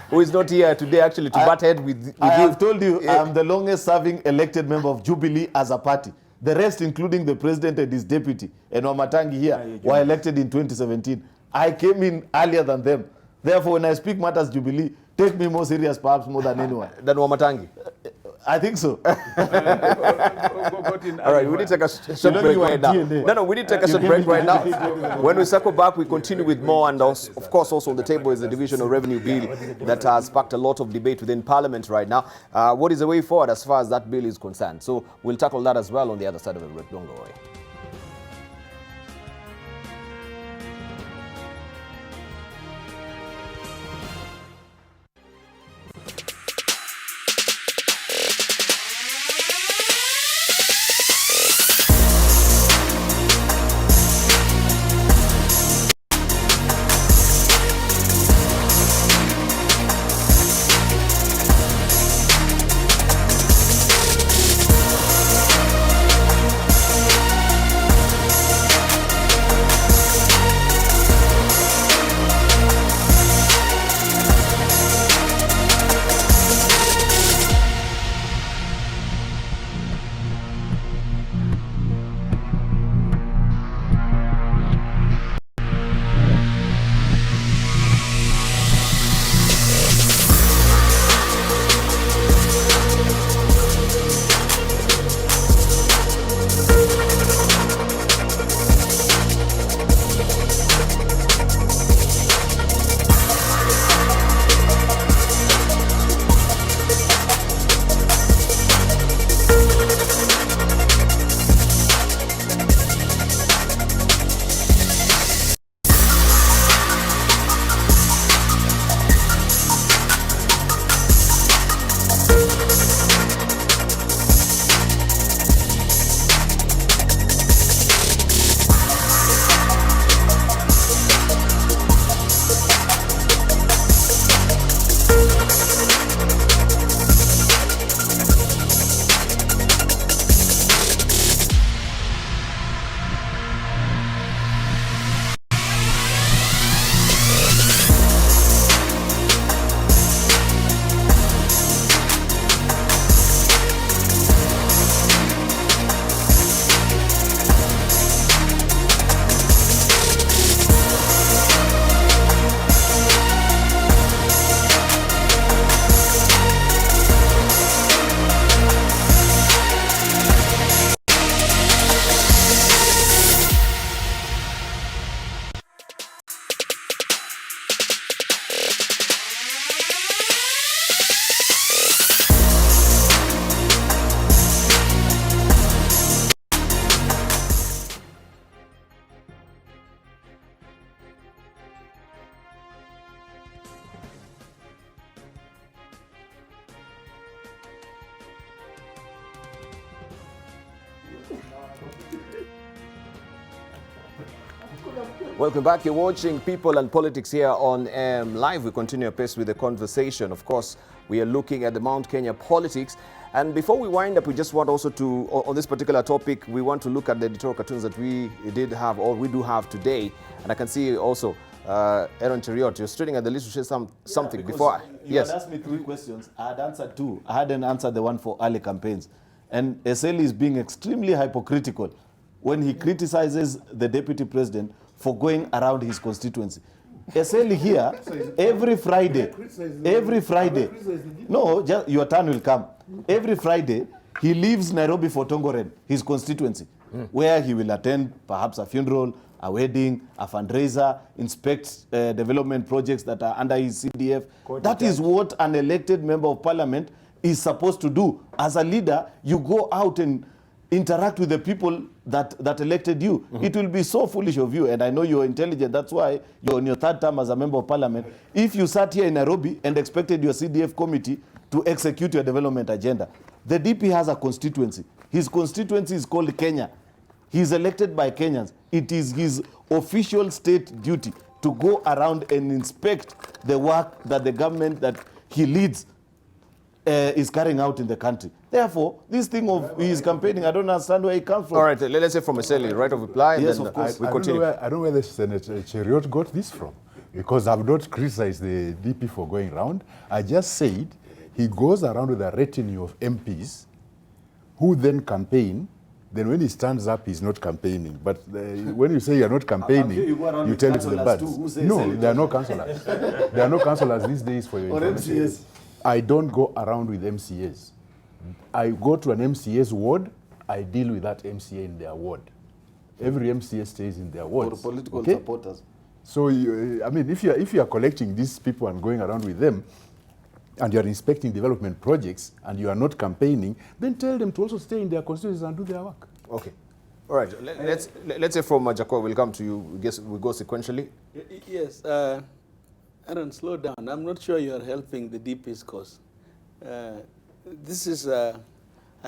who is not here today actually to butt head with you. I have told you I am the longest serving elected member of Jubilee as a party. The rest, including the president and his deputy, and Wamatangi here, were elected in 2017. I came in earlier than them. Therefore, when I speak matters Jubilee, take me more serious, perhaps more than anyone. Than Wamatangi? I think so. All right, we need to take a short break right now. No, we need to take a short break right now. When we circle back, we continue with more, and also, of course, also on the table is the Divisional Revenue Bill that has sparked a lot of debate within Parliament right now. What is the way forward as far as that bill is concerned? So we'll tackle that as well on the other side of the break. Don't go away. Welcome back. You're watching People and Politics here on Live. We continue apace with the conversation. Of course, we are looking at the Mount Kenya politics. And before we wind up, we just want also to, on this particular topic, we want to look at the editorial cartoons that we did have, or we do have today. And I can see also, Aaron Cheriot, you're straining at the list to say something before. You had asked me 3 questions. I had answered 2. I hadn't answered the one for early campaigns. And Eseli is being extremely hypocritical when he criticizes the deputy president for going around his constituency. Eseli here, every Friday, no, just, your turn will come. Every Friday, he leaves Nairobi for Tongoren, his constituency, where he will attend perhaps a funeral, a wedding, a fundraiser, inspect development projects that are under his CDF. That is what an elected member of parliament is supposed to do. As a leader, you go out and interact with the people that elected you. It will be so foolish of you, and I know you're intelligent, that's why you're on your 3rd term as a member of parliament. If you sat here in Nairobi and expected your CDF committee to execute your development agenda, the DP has a constituency. His constituency is called Kenya. He's elected by Kenyans. It is his official state duty to go around and inspect the work that the government that he leads is carrying out in the country. Therefore, this thing of his campaigning, I don't understand where it comes from. All right, let's say from Eseli, right of reply. Yes, and of course. We continue. I don't know where the Senator Cheriot got this from, because I've not criticized the DP for going around. I just said he goes around with a retinue of MPs who then campaign then when he stands up, he's not campaigning. But when you say you're not campaigning, you tell it to the birds. No, there are no councillors. There are no councillors these days for your information. MCAs. I don't go around with MCAs. I go to an MCA's ward, I deal with that MCA in their ward. Every MCA stays in their wards. For political supporters. So, I mean, if you are collecting these people and going around with them, and you are inspecting development projects, and you are not campaigning, then tell them to also stay in their constituencies and do their work. Okay. All right. Let's say from Jacob, we'll come to you. We'll go sequentially. Yes. Aaron, slow down. I'm not sure you are helping the DP's cause. This is a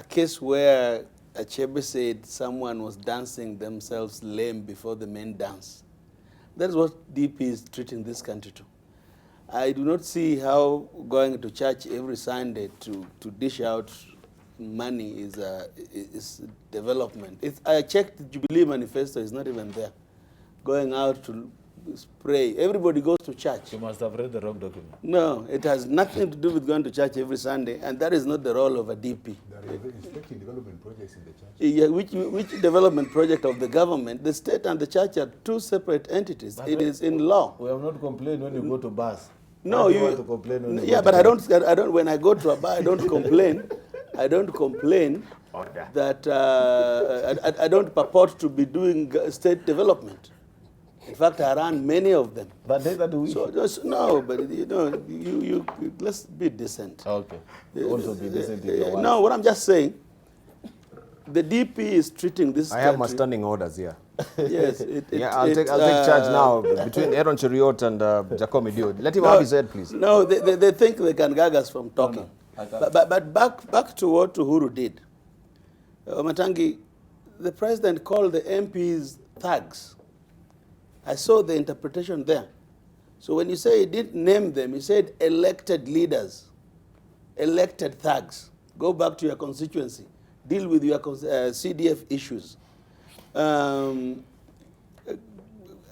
case where Achebe said someone was dancing themselves lame before the main dance. That is what DP is treating this country to. I do not see how going to church every Sunday to dish out money is development. I checked the Jubilee manifesto, it's not even there. Going out to pray. Everybody goes to church. You must have read the wrong document. No, it has nothing to do with going to church every Sunday, and that is not the role of a DP. They are inspecting development projects in the church. Yeah, which development project of the government? The state and the church are two separate entities. But it is in law. We have not complained when you go to bars. No, you want to complain when you yeah, go but to I don't. When I go to a bar, I don't complain. I don't complain that I don't purport to be doing state development. In fact, I ran many of them. But neither do we. So no, but you know, you let's be decent. Okay. Also be decent in your work. No, what I'm just saying, the DP is treating this. I have my standing orders here. Yes. I'll take charge now between Aaron Cheriot and Jacob Midio. Let him have his head, please. No, they think they can gag us from talking. No. But back to what Uhuru did. Matangi, the president called the MPs thugs. I saw the interpretation there. So when you say he didn't name them, he said elected leaders, elected thugs. Go back to your constituency. Deal with your CDF issues. I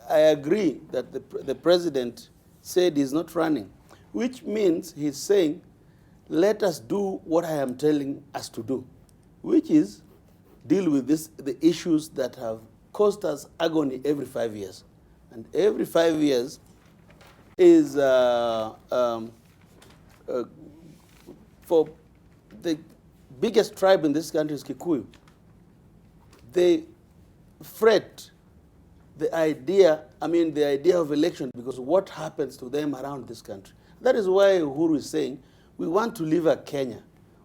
agree that the president said he's not running, which means he's saying, let us do what I am telling us to do, which is deal with the issues that have caused us agony every 5 years. And every 5 years is for the biggest tribe in this country is Kikuyu. They fret the idea of election because what happens to them around this country. That is why Uhuru is saying we want to live a Kenya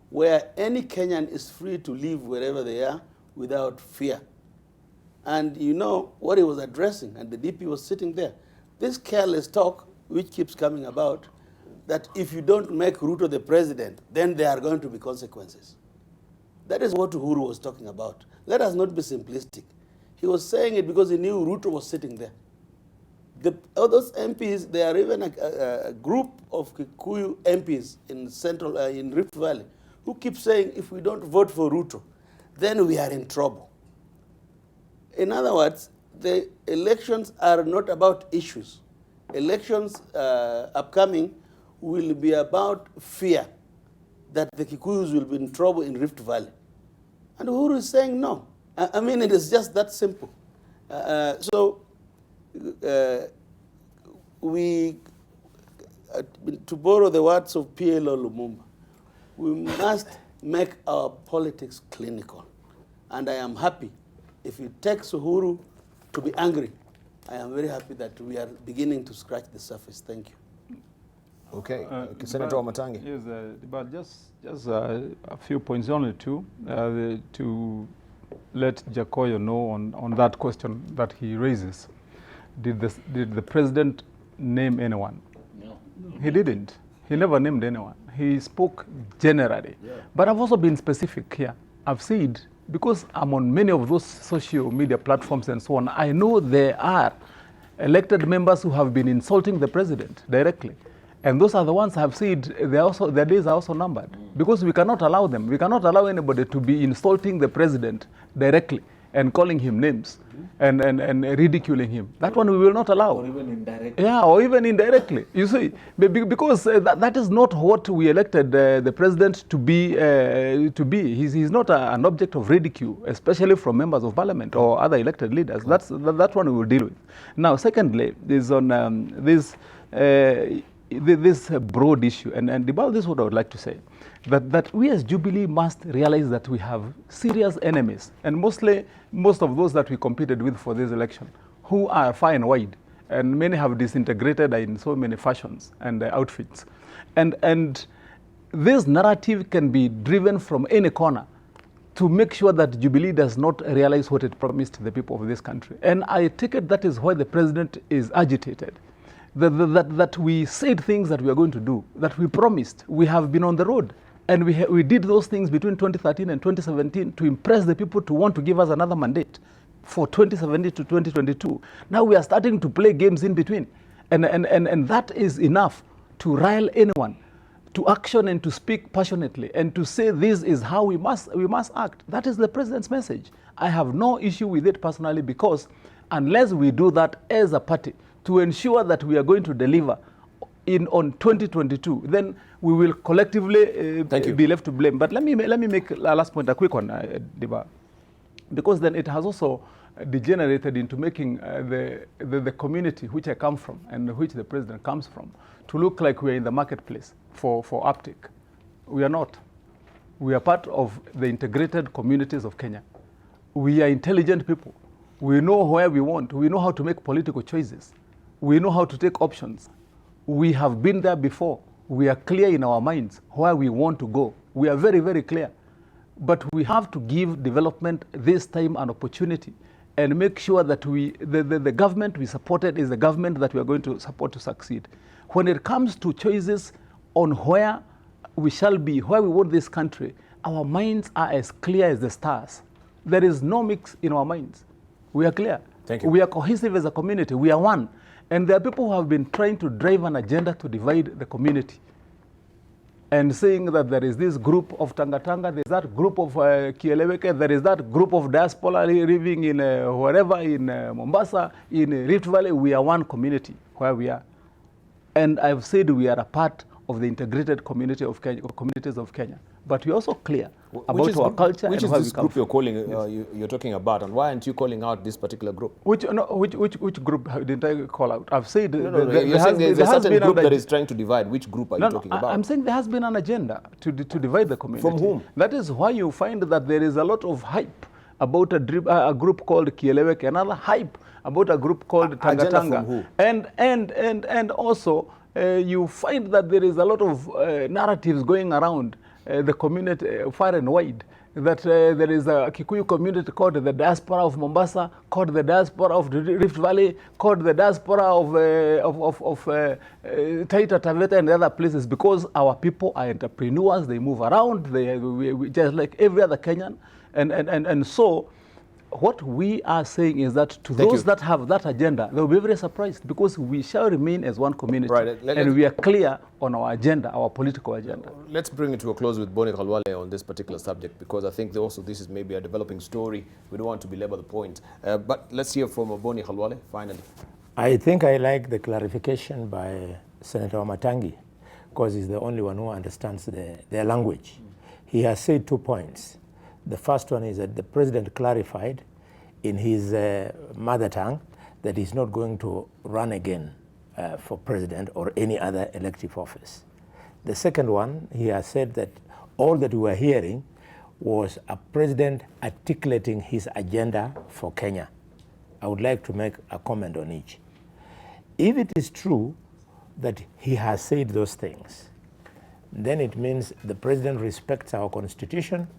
where any Kenyan is free to live wherever they are without fear. And you know what he was addressing, and the DP was sitting there. This careless talk, which keeps coming about, that if you don't make Ruto the president, then there are going to be consequences. That is what Uhuru was talking about. Let us not be simplistic. He was saying it because he knew Ruto was sitting there. All those MPs, there are even a group of Kikuyu MPs in Rift Valley who keep saying if we don't vote for Ruto, then we are in trouble. In other words, the elections are not about issues. Elections upcoming will be about fear that the Kikuyus will be in trouble in Rift Valley. And Uhuru is saying no. I mean, it is just that simple. To borrow the words of PLO Lumumba, we must make our politics clinical. And I am happy. If it takes Uhuru to be angry, I am very happy that we are beginning to scratch the surface. Thank you. Okay. Senator Wamatangi. Yes, but just a few points, only two, to let Jacoyo know on that question that he raises. Did the president name anyone? No. He didn't. He never named anyone. He spoke generally. Yeah. But I've also been specific here. I've said, because I'm on many of those social media platforms and so on, I know there are elected members who have been insulting the president directly. And those are the ones I have said their days are also numbered. Because we cannot allow them. We cannot allow anybody to be insulting the president directly and calling him names and ridiculing him. That one we will not allow. Or even indirectly. Yeah, or even indirectly. You see, because that is not what we elected the president to be. He's not an object of ridicule, especially from members of parliament or other elected leaders. That's one we will deal with. Now, secondly, is on this broad issue, and Debarl, this is what I would like to say, that we as Jubilee must realize that we have serious enemies, and most of those that we competed with for this election, who are far and wide, and many have disintegrated in so many fashions and outfits, and this narrative can be driven from any corner to make sure that Jubilee does not realize what it promised the people of this country. And I take it that is why the president is agitated. That we said things that we are going to do, that we promised. We have been on the road, and we did those things between 2013 and 2017 to impress the people to want to give us another mandate for 2017 to 2022. Now we are starting to play games in between, and that is enough to rile anyone to action and to speak passionately and to say this is how we must act. That is the president's message. I have no issue with it personally, because unless we do that as a party to ensure that we are going to deliver on 2022, then we will collectively be left to blame. But let me make a last point, a quick one, Debarl, because then it has also degenerated into making the community which I come from and which the president comes from to look like we are in the marketplace for uptake. We are not. We are part of the integrated communities of Kenya. We are intelligent people. We know where we want. We know how to make political choices. We know how to take options. We have been there before. We are clear in our minds where we want to go. We are very, very clear. But we have to give development this time an opportunity and make sure that the government we supported is the government that we are going to support to succeed. When it comes to choices on where we shall be, where we want this country, our minds are as clear as the stars. There is no mix in our minds. We are clear. Thank you. We are cohesive as a community. We are one. And there are people who have been trying to drive an agenda to divide the community and saying that there is this group of Tanga, there is that group of Kieleweke, there is that group of diaspora living in wherever, in Mombasa, in Rift Valley. We are one community where we are. And I've said we are a part of the integrated community of Kenya, communities of Kenya. But we're also clear about our culture which and is where this we come group from. you're calling, you're talking about, and why aren't you calling out this particular group? Which group didn't I call out? I've said You're saying there's a certain group that is trying to divide. Which group are you talking about? I'm saying there has been an agenda to divide the community. From whom? That is why you find that there is a lot of hype about a group called Kieleweke, another hype about a group called Tanga. Agenda from who? And also you find that there is a lot of narratives going around the community far and wide, that there is a Kikuyu community called the diaspora of Mombasa, called the diaspora of the Rift Valley, called the diaspora of Taita Taveta and other places, because our people are entrepreneurs, they move around, we just like every other Kenyan. And so what we are saying is that to those that have that agenda, they will be very surprised, because we shall remain as one community, and we are clear on our agenda, our political agenda. Let's bring it to a close with Boni Khalwale on this particular subject, because I think also this is maybe a developing story. We don't want to belabor the point. But let's hear from Boni Khalwale finally. I think I like the clarification by Senator Matangi, because he's the only one who understands their language. He has said 2 points. The first one is that the president clarified in his mother tongue that he's not going to run again for president or any other elective office. The second one, he has said that all that we were hearing was a president articulating his agenda for Kenya. I would like to make a comment on each. If it is true that he has said those things, then it means the president respects our constitution,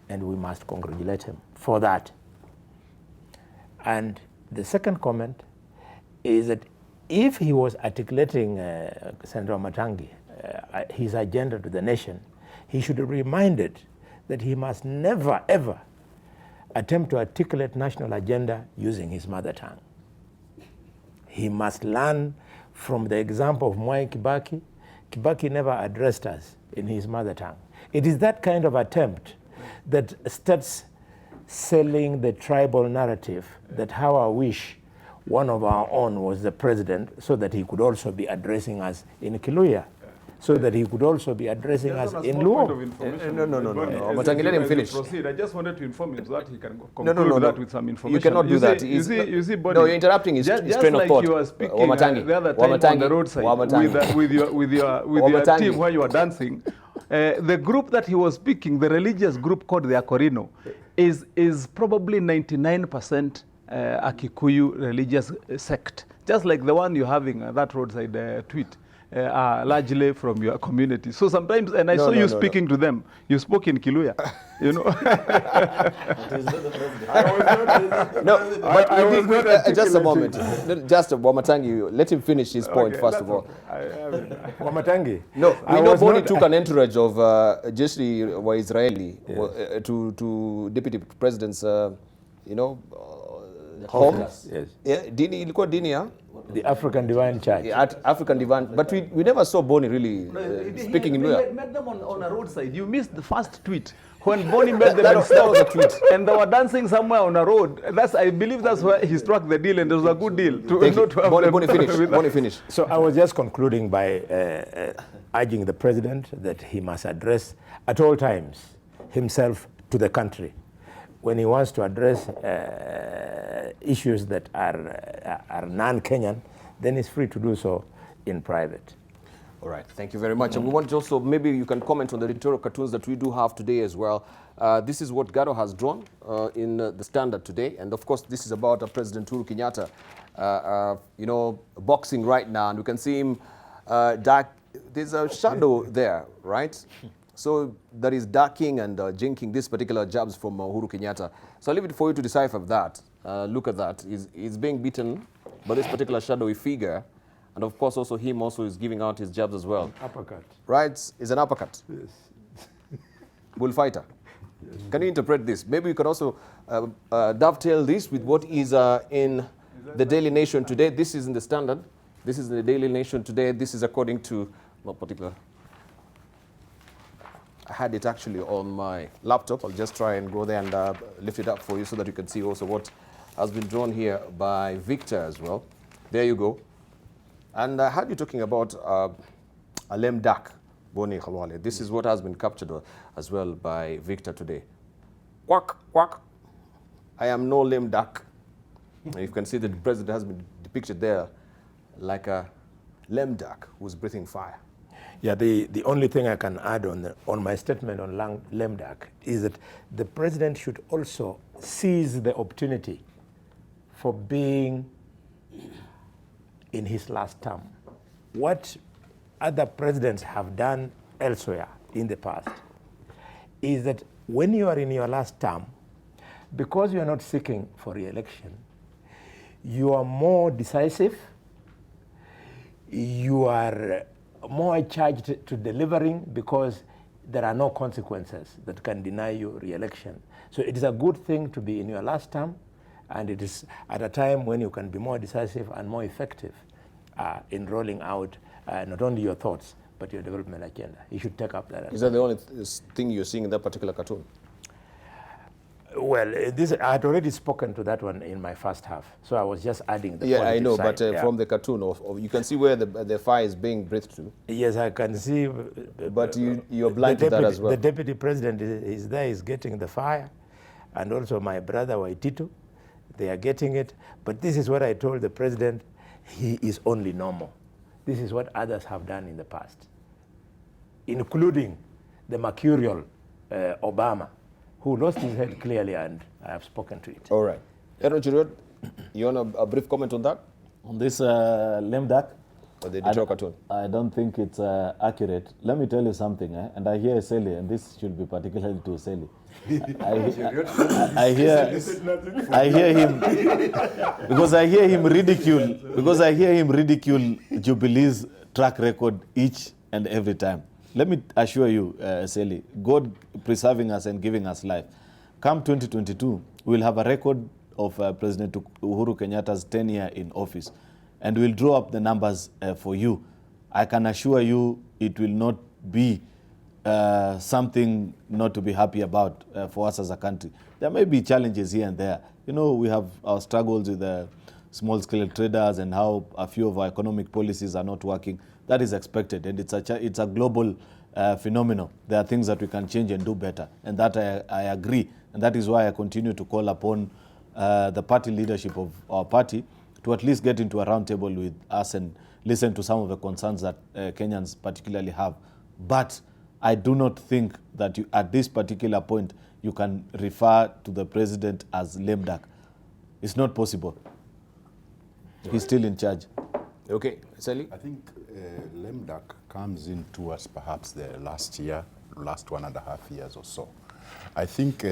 and we must congratulate him for that. And the second comment is that if he was articulating, Senator Matangi, his agenda to the nation, he should be reminded that he must never, ever attempt to articulate national agenda using his mother tongue. He must learn from the example of Mwai Kibaki. Kibaki never addressed us in his mother tongue. It is that kind of attempt that starts selling the tribal narrative that how I wish one of our own was the president so that he could also be addressing us in Kiluya, so that he could also be addressing us in Luo. No. Matangi, let him finish. Proceed. I just wanted to inform him so that he can No, conclude that with some information. You cannot do that. You see, Bonnie, no, you're interrupting his train of thought. You were speaking the other time on the roadside with your team where you were dancing. The group that he was speaking, the religious group called the Akorino, is probably 99% a Kikuyu religious sect, just like the one you're having that roadside tweet. Largely from your community. So sometimes, and I saw you speaking to them, you spoke in Kiluya, you know. Just a moment. Just Wamatangi, let him finish his point first of all. Wamatangi. No, we know Boni took an entourage of Jeshri wa Israeli to Deputy President's, home. Yes. Yeah, Dini, ilikuwa Dini, yeah? The African Divine Church. African Divine, but we never saw Boni really speaking in Luya. He met them on a roadside. You missed the first tweet when Boni met them. that was a tweet, and they were dancing somewhere on a road. I believe that's where he struck the deal, and it was a good deal. Boni finish. So I was just concluding by urging the president that he must address at all times himself to the country. When he wants to address issues that are non-Kenyan, then he's free to do so in private. All right, thank you very much. And we want to also, maybe you can comment on the rhetoric cartoons that we do have today as well. This is what Gado has drawn in the Standard today. And of course, this is about President Uhuru Kenyatta, boxing right now. And we can see him dark. There's a shadow there, right? So that is darking and jinking this particular jabs from Uhuru Kenyatta. So I'll leave it for you to decipher that. Look at that. He's being beaten by this particular shadowy figure. And of course, also him also is giving out his jabs as well. Uppercut. Right? It's an uppercut. Yes. Bullfighter. Yes. Can you interpret this? Maybe you can also dovetail this with what is in the Daily Nation today. This is in the Standard. This is in the Daily Nation today. This is according to what particular... I had it actually on my laptop. I'll just try and go there and lift it up for you so that you can see also what has been drawn here by Victor as well. There you go. And I had you talking about a lame duck, Boni Khalwale. This is what has been captured as well by Victor today. Quack, quack. I am no lame duck. And you can see that the president has been depicted there like a lame duck who's breathing fire. Yeah, the only thing I can add on my statement on lame duck is that the president should also seize the opportunity for being in his last term. What other presidents have done elsewhere in the past is that when you are in your last term, because you are not seeking for re-election, you are more decisive, you are more charged to delivering because there are no consequences that can deny you re-election. So it is a good thing to be in your last term, and it is at a time when you can be more decisive and more effective in rolling out not only your thoughts, but your development agenda. You should take up that. Is that the only thing you're seeing in that particular cartoon? Well, I had already spoken to that one in my first half, so I was just adding the I know, side. but from the cartoon, you can see where the fire is being breathed to. Yes, I can see. But you're blind to that as well. The deputy president is there, is getting the fire, and also my brother Waitito, they are getting it. But this is what I told the president, he is only normal. This is what others have done in the past, including the mercurial Obama, who lost his head clearly, and I have spoken to it. All right. Edward Chirot, you want a brief comment on that? On this lame duck? Or the digital cartoon? I don't think it's accurate. Let me tell you something, and I hear Seli, and this should be particularly to Seli. I hear him, because I hear him ridicule Jubilee's track record each and every time. Let me assure you, Seli, God preserving us and giving us life. Come 2022, we'll have a record of President Uhuru Kenyatta's tenure in office, and we'll draw up the numbers for you. I can assure you it will not be something not to be happy about for us as a country. There may be challenges here and there. You know, we have our struggles with the small-scale traders and how a few of our economic policies are not working. That is expected, and it's a global phenomenon. There are things that we can change and do better, and that I agree. And that is why I continue to call upon the party leadership of our party to at least get into a round table with us and listen to some of the concerns that Kenyans particularly have. But I do not think that at this particular point you can refer to the president as lame duck. It's not possible. He's still in charge. Okay, Sally? I think lame duck comes in towards perhaps the last 1.5 years or so. I think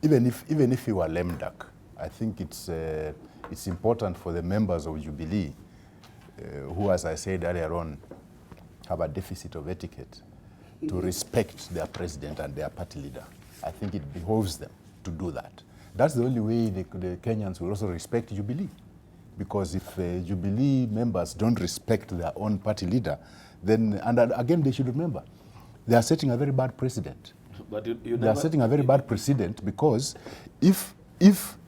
even if you are lame duck, I think it's important for the members of Jubilee, who, as I said earlier on, have a deficit of etiquette, to respect their president and their party leader. I think it behoves them to do that. That's the only way the Kenyans will also respect Jubilee. Because if Jubilee members don't respect their own party leader, then, and again, they should remember, they are setting a very bad precedent. But they are setting a very bad precedent, because if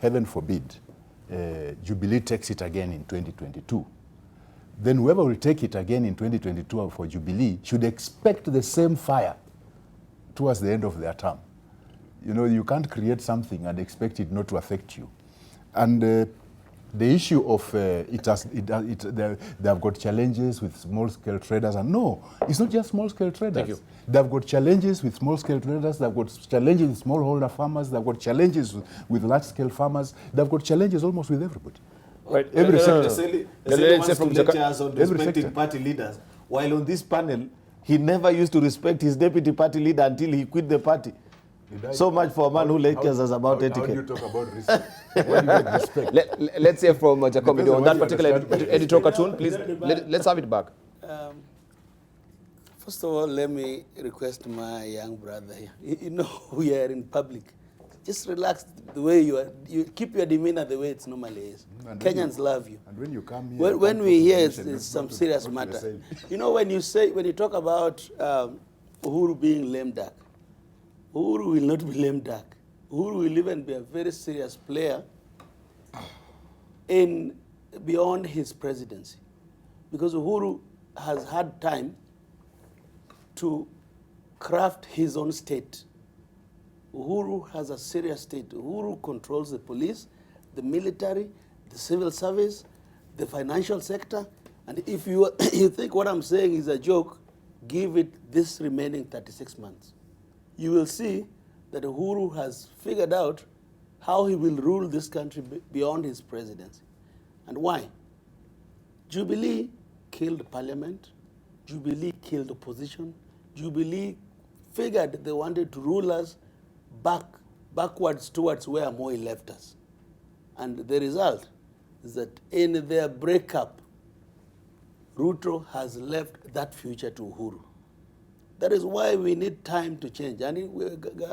heaven forbid, Jubilee takes it again in 2022, then whoever will take it again in 2022 for Jubilee should expect the same fire towards the end of their term. You know, you can't create something and expect it not to affect you. And the issue of they have got challenges with small-scale traders, and no, it's not just small-scale traders. Thank you. They've got challenges with small-scale traders, they've got challenges with smallholder farmers, they've got challenges with large-scale farmers, they've got challenges almost with everybody. Right. Every sector. Wants to lecture us on respecting party leaders, while on this panel, he never used to respect his deputy party leader until he quit the party. So much for a man who lectures us about etiquette. How do you talk about respect? What do you mean respect? Let's hear from Jacob on that particular understand. editorial cartoon, please. Let's have it back. First of all, let me request my young brother here. You know, we are in public. Just relax the way you are. You keep your demeanor the way it normally is. Kenyans love you. And when you come here, when we hear it's some serious matter. You know, when you talk about Uhuru being lame duck, Uhuru will not be lame duck. Uhuru will even be a very serious player beyond his presidency, because Uhuru has had time to craft his own state. Uhuru has a serious state. Uhuru controls the police, the military, the civil service, the financial sector. And if you think what I'm saying is a joke, give it this remaining 36 months. You will see that Uhuru has figured out how he will rule this country beyond his presidency. And why? Jubilee killed parliament. Jubilee killed opposition. Jubilee figured they wanted to rule us backwards towards where Moi left us. And the result is that in their breakup, Ruto has left that future to Uhuru. That is why we need time to change. And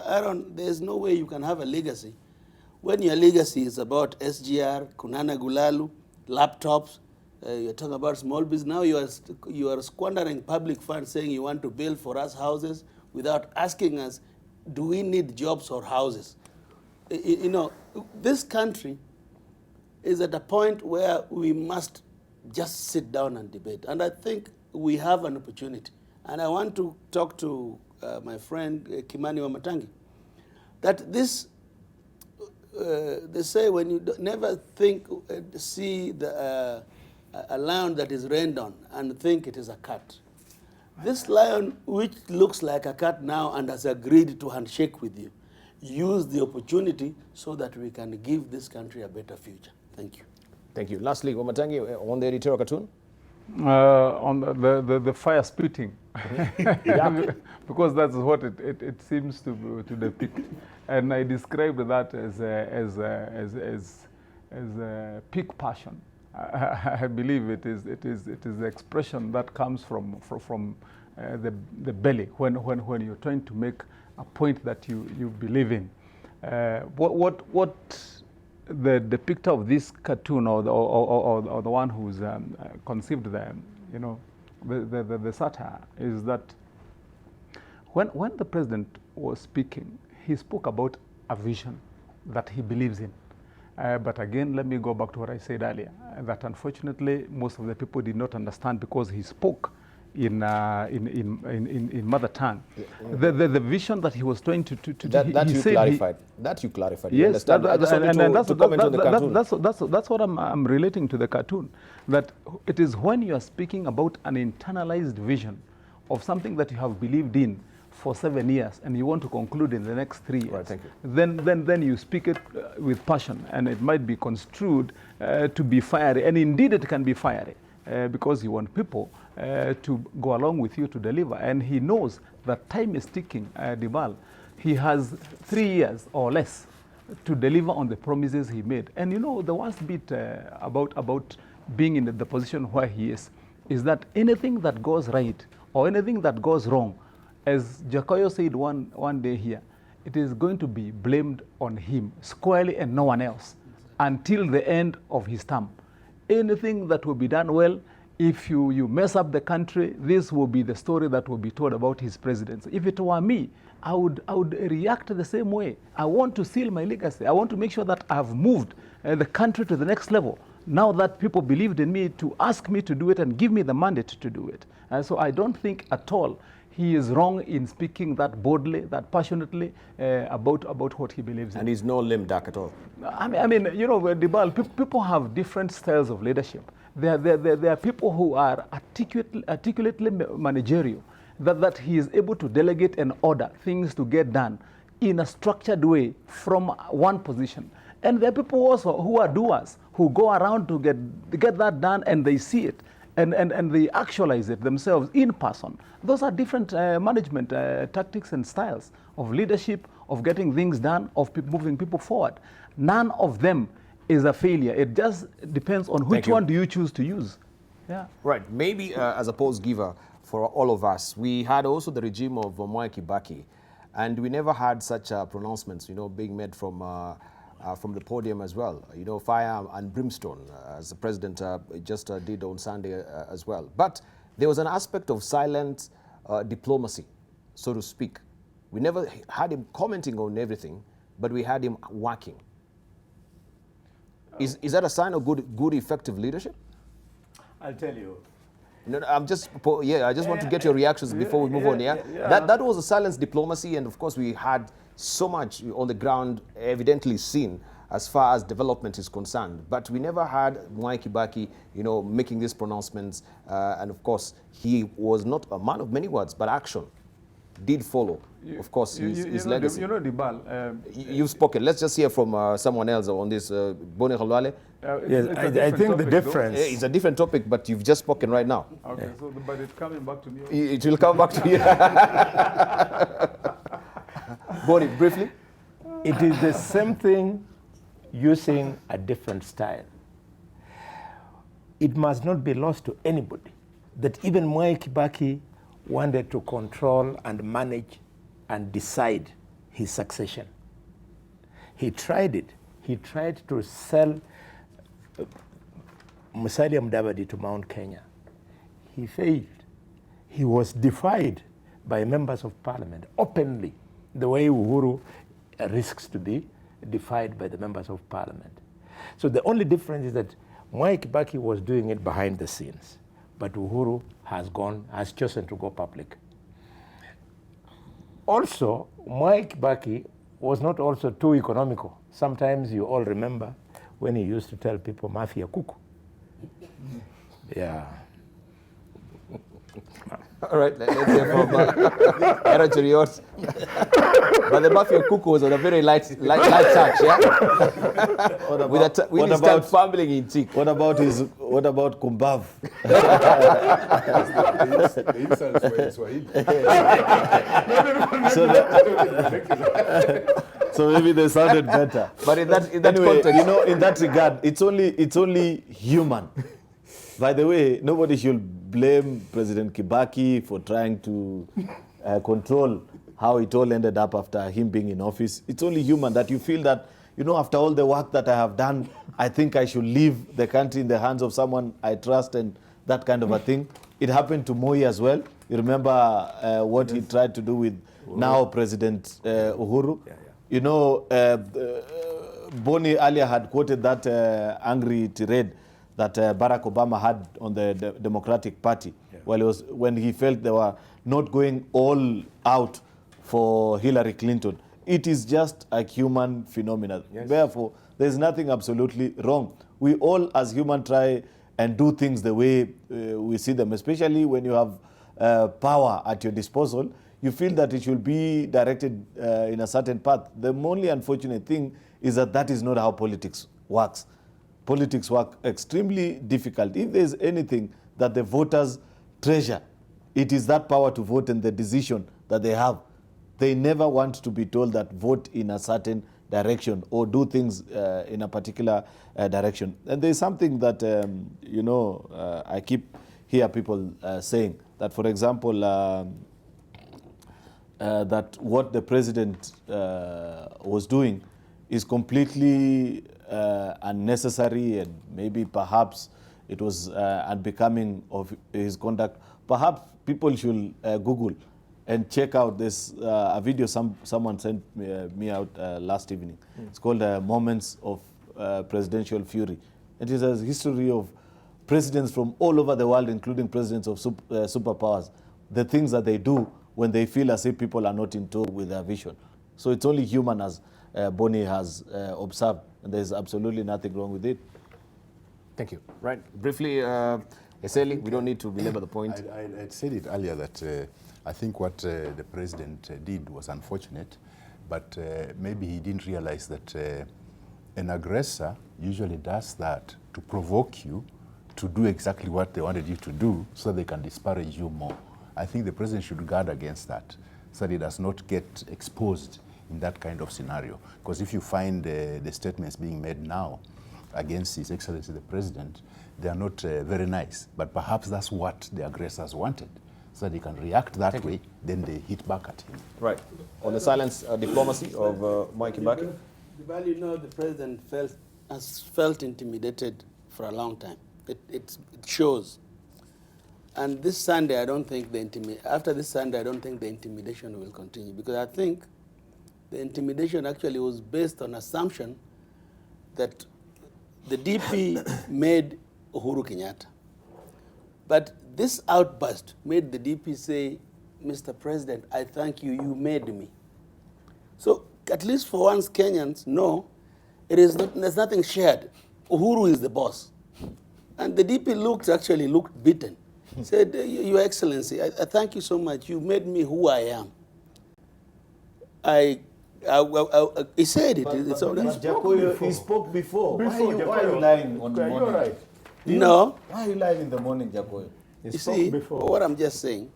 Aaron, there's no way you can have a legacy when your legacy is about SGR, Kunana Gulalu, laptops, you're talking about small business. Now you are squandering public funds saying you want to build for us houses without asking us, do we need jobs or houses? You know, this country is at a point where we must just sit down and debate. And I think we have an opportunity. And I want to talk to my friend Kimani Wamatangi, that this, they say when you never see a lion that is rained on and think it is a cat. This lion, which looks like a cat now and has agreed to handshake with you, use the opportunity so that we can give this country a better future. Thank you. Thank you. Lastly, Wamatangi, on the editorial cartoon? On the fire spitting, because that's what it seems to depict, and I described that as a peak passion. I believe it is the expression that comes from the belly when you're trying to make a point that you believe in. What the depictor of this cartoon, or the one who's conceived the satire, is that when the president was speaking, he spoke about a vision that he believes in. But again, let me go back to what I said earlier, that unfortunately most of the people did not understand because he spoke in mother tongue. The vision that he was trying to That he you said clarified. That you clarified. You Yes, understand? I just wanted to comment on the cartoon. that's what I'm relating to the cartoon. That it is when you are speaking about an internalized vision of something that you have believed in for 7 years and you want to conclude in the next 3 years. Right, thank you. Then you speak it with passion, and it might be construed to be fiery, and indeed it can be fiery because you want people to go along with you to deliver. And he knows that time is ticking, Debarl. He has 3 years or less to deliver on the promises he made. And you know, the worst bit about being in the position where he is that anything that goes right or anything that goes wrong, as Jacoyo said one day here, it is going to be blamed on him squarely and no one else until the end of his term. Anything that will be done well, if you mess up the country, this will be the story that will be told about his presidency. If it were me, I would react the same way. I want to seal my legacy. I want to make sure that I've moved the country to the next level. Now that people believed in me to ask me to do it and give me the mandate to do it. So I don't think at all he is wrong in speaking that boldly, that passionately about what he believes in. And he's no lame duck at all. I mean, you know, Debarl, people have different styles of leadership. There are people who are articulately managerial, that he is able to delegate and order things to get done in a structured way from one position. And there are people also who are doers, who go around to get that done, and they see it. And they actualize it themselves in person. Those are different management tactics and styles of leadership, of getting things done, of moving people forward. None of them is a failure. It just depends on which one do you choose to use. Yeah. Right. Maybe as a pulse giver for all of us, we had also the regime of Mwai Kibaki, and we never had such pronouncements, you know, being made from the podium as well. You know, fire and brimstone, as the president just did on Sunday as well. But there was an aspect of silent diplomacy, so to speak. We never had him commenting on everything, but we had him working. Is that a sign of good effective leadership? I'll tell you. No, I just want to get your reactions before we move on. That was a silence diplomacy, and of course we had so much on the ground evidently seen as far as development is concerned. But we never had Mwai Kibaki, you know, making these pronouncements. And of course, he was not a man of many words, but action did follow. Of course, his legacy. You know, Debarl. You've spoken. Let's just hear from someone else on this. Bone Khalwale. Yes, I think the difference. It's a different topic, but you've just spoken right now. Okay, so but it's coming back to me. It will come back to you. Boni, briefly. It is the same thing using a different style. It must not be lost to anybody that even Mwai Kibaki wanted to control and manage and decide his succession. He tried it. He tried to sell Musalia Mudavadi to Mount Kenya. He failed. He was defied by members of parliament openly, the way Uhuru risks to be defied by the members of parliament. So the only difference is that Mwai Kibaki was doing it behind the scenes, but Uhuru has chosen to go public. Also, Mwai Kibaki was not also too economical. Sometimes you all remember when he used to tell people, mafia kuku. Yeah. All right, let's hear from Era Cheriot. But the mafia kuku was on a very light touch, yeah? When he started fumbling in cheek. What about Kumbav? The insults were in Swahili. So maybe they sounded better. But in that Anyway, context, you know, in that regard, it's only human. By the way, nobody should blame President Kibaki for trying to control how it all ended up after him being in office. It's only human that you feel that, you know, after all the work that I have done, I think I should leave the country in the hands of someone I trust and that kind of a thing. It happened to Moi as well. You remember what he tried to do with now President Uhuru? You know, Boni earlier had quoted that angry tirade that Barack Obama had on the Democratic Party when he felt they were not going all out for Hillary Clinton. It is just a human phenomenon. Therefore, there's nothing absolutely wrong. We all as humans try and do things the way we see them, especially when you have power at your disposal. You feel that it should be directed in a certain path. The only unfortunate thing is that that is not how politics works. Politics work extremely difficult. If there's anything that the voters treasure, it is that power to vote and the decision that they have. They never want to be told that vote in a certain direction or do things in a particular direction. And there's something that, I keep hear people saying that, for example, that what the president was doing is completely unnecessary, and maybe perhaps it was unbecoming of his conduct. Perhaps people should Google and check out this a video someone sent me out last evening. It's called Moments of Presidential Fury. It is a history of presidents from all over the world, including presidents of superpowers, the things that they do when they feel as if people are not in tune with their vision. So it's only human, as Boni has observed, and there's absolutely nothing wrong with it. Thank you. Right. Briefly, Eseli, we don't need to belabor the point. I said it earlier that I think what the president did was unfortunate, but maybe he didn't realize that an aggressor usually does that to provoke you to do exactly what they wanted you to do so they can disparage you more. I think the president should guard against that so that he does not get exposed in that kind of scenario. Because if you find the statements being made now against His Excellency the President, they are not very nice. But perhaps that's what the aggressors wanted, so that they can react that way, then they hit back at him. Right. On the silence diplomacy of Mike Kibaki. The president has felt intimidated for a long time. It shows. And this Sunday, I don't think after this Sunday, I don't think the intimidation will continue, because I think the intimidation actually was based on assumption that the DP made Uhuru Kenyatta. But this outburst made the DP say, Mr. President, I thank you, you made me. So at least for once, Kenyans know there's nothing shared. Uhuru is the boss. And the DP actually looked beaten. Said, Your Excellency, I thank you so much. You made me who I am. He said it. He spoke before. Why are you lying on the morning? Right. No. Why are you lying in the morning, Jacoyo? You see, what I'm just saying,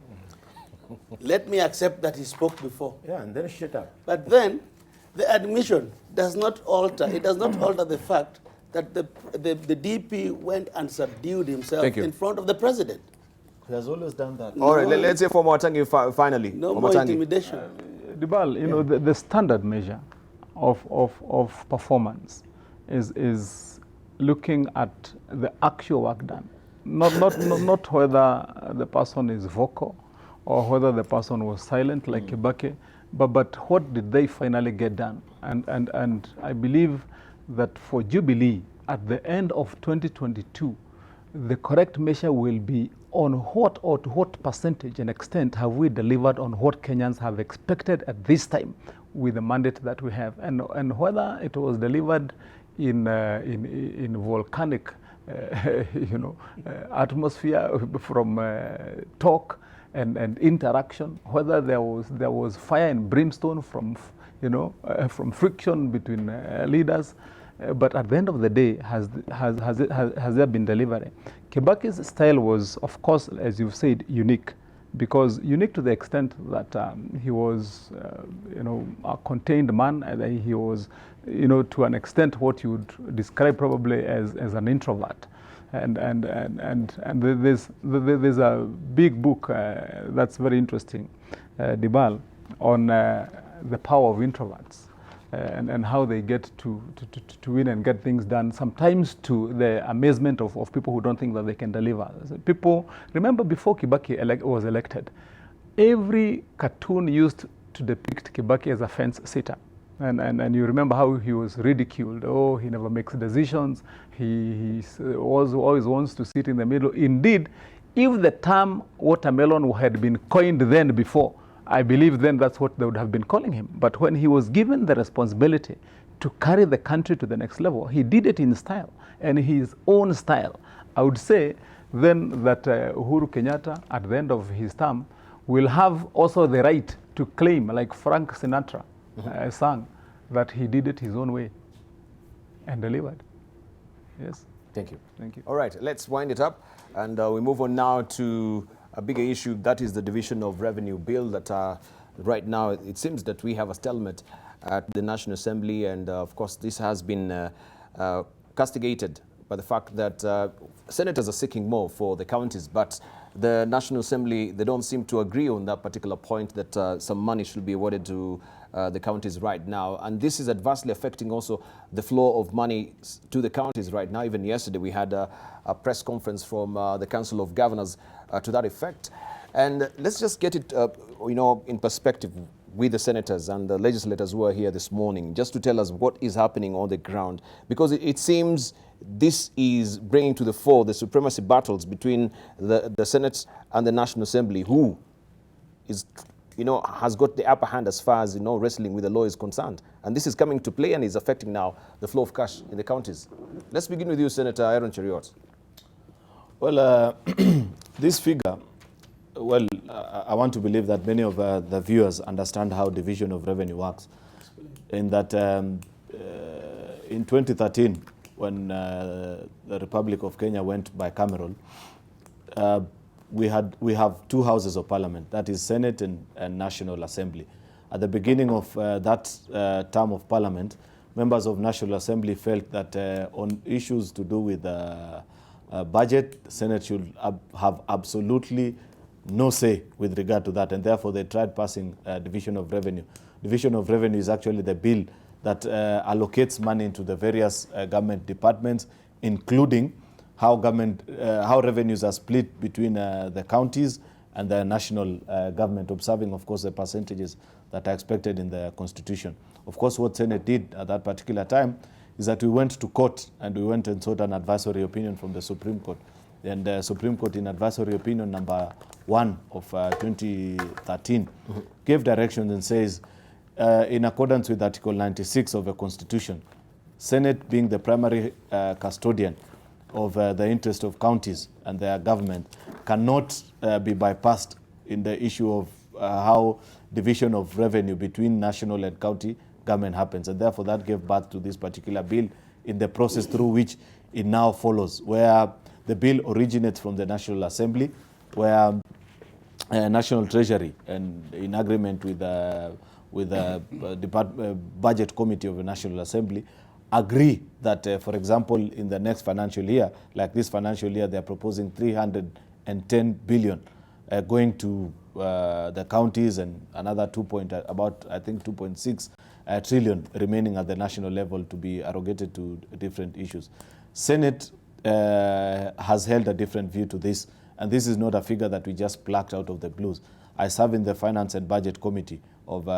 let me accept that he spoke before. Yeah, and then shut up. But then, the admission does not alter the fact that the DP went and subdued himself in front of the president. He has always done that. All right, let's hear from Matangi finally. No more intimidation. Debarl, the standard measure of performance is looking at the actual work done, not whether the person is vocal or whether the person was silent like Kibaki, but what did they finally get done? And I believe that for Jubilee, at the end of 2022, the correct measure will be on what or to what percentage and extent have we delivered on what Kenyans have expected at this time with the mandate that we have, and whether it was delivered in volcanic atmosphere from talk and interaction, whether there was fire and brimstone from friction between leaders. But at the end of the day, has there been delivery? Kibaki's style was, of course, as you've said, unique, because unique to the extent that he was, a contained man. And he was, to an extent, what you would describe probably as an introvert. And there's a big book that's very interesting, Debarl, on the power of introverts. and how they get to win and get things done, sometimes to the amazement of people who don't think that they can deliver. People, remember before Kibaki was elected, every cartoon used to depict Kibaki as a fence sitter. And you remember how he was ridiculed. Oh, he never makes decisions. He always wants to sit in the middle. Indeed, if the term watermelon had been coined then before, I believe then that's what they would have been calling him. But when he was given the responsibility to carry the country to the next level, he did it in style, and his own style. I would say then that Uhuru Kenyatta, at the end of his term, will have also the right to claim, like Frank Sinatra sang, that he did it his own way and delivered. Yes. Thank you. Thank you. All right, let's wind it up, and we move on now to a bigger issue, that is the Division of Revenue Bill that right now it seems that we have a stalemate at the National Assembly, and of course this has been castigated by the fact that senators are seeking more for the counties, but the National Assembly, they don't seem to agree on that particular point, that some money should be awarded to the counties right now. And this is adversely affecting also the flow of money to the counties right now. Even yesterday we had a press conference from the Council of Governors to that effect. And let's just get it in perspective with the senators and the legislators who are here this morning, just to tell us what is happening on the ground. Because it seems this is bringing to the fore the supremacy battles between the Senate and the National Assembly, who is, has got the upper hand as far as, wrestling with the law is concerned. And this is coming to play and is affecting now the flow of cash in the counties. Let's begin with you, Senator Aaron Cheriot. Well, this figure, well, I want to believe that many of the viewers understand how division of revenue works. In that in 2013, when the Republic of Kenya went bicameral, we have two houses of parliament, that is Senate and National Assembly. At the beginning of that term of parliament, members of National Assembly felt that on issues to do with budget, the Senate should have absolutely no say with regard to that, and therefore they tried passing division of revenue. Division of revenue is actually the bill that allocates money into the various government departments, including how revenues are split between the counties and the national government, observing, of course, the percentages that are expected in the Constitution. Of course, what Senate did at that particular time is that we went to court and we went and sought an advisory opinion from the Supreme Court. And the Supreme Court, in advisory opinion number 1 of 2013, gave directions and says, in accordance with Article 96 of the Constitution, Senate being the primary custodian of the interest of counties and their government cannot be bypassed in the issue of how division of revenue between national and county government happens. And therefore that gave birth to this particular bill in the process through which it now follows, where the bill originates from the National Assembly, where National Treasury, and in agreement with the Budget Committee of the National Assembly, agree that, for example, in the next financial year, like this financial year, they are proposing 310 billion going to the counties, and another 2.6 trillion remaining at the national level to be allocated to different issues. Senate has held a different view to this, and this is not a figure that we just plucked out of the blues. I serve in the Finance and Budget Committee of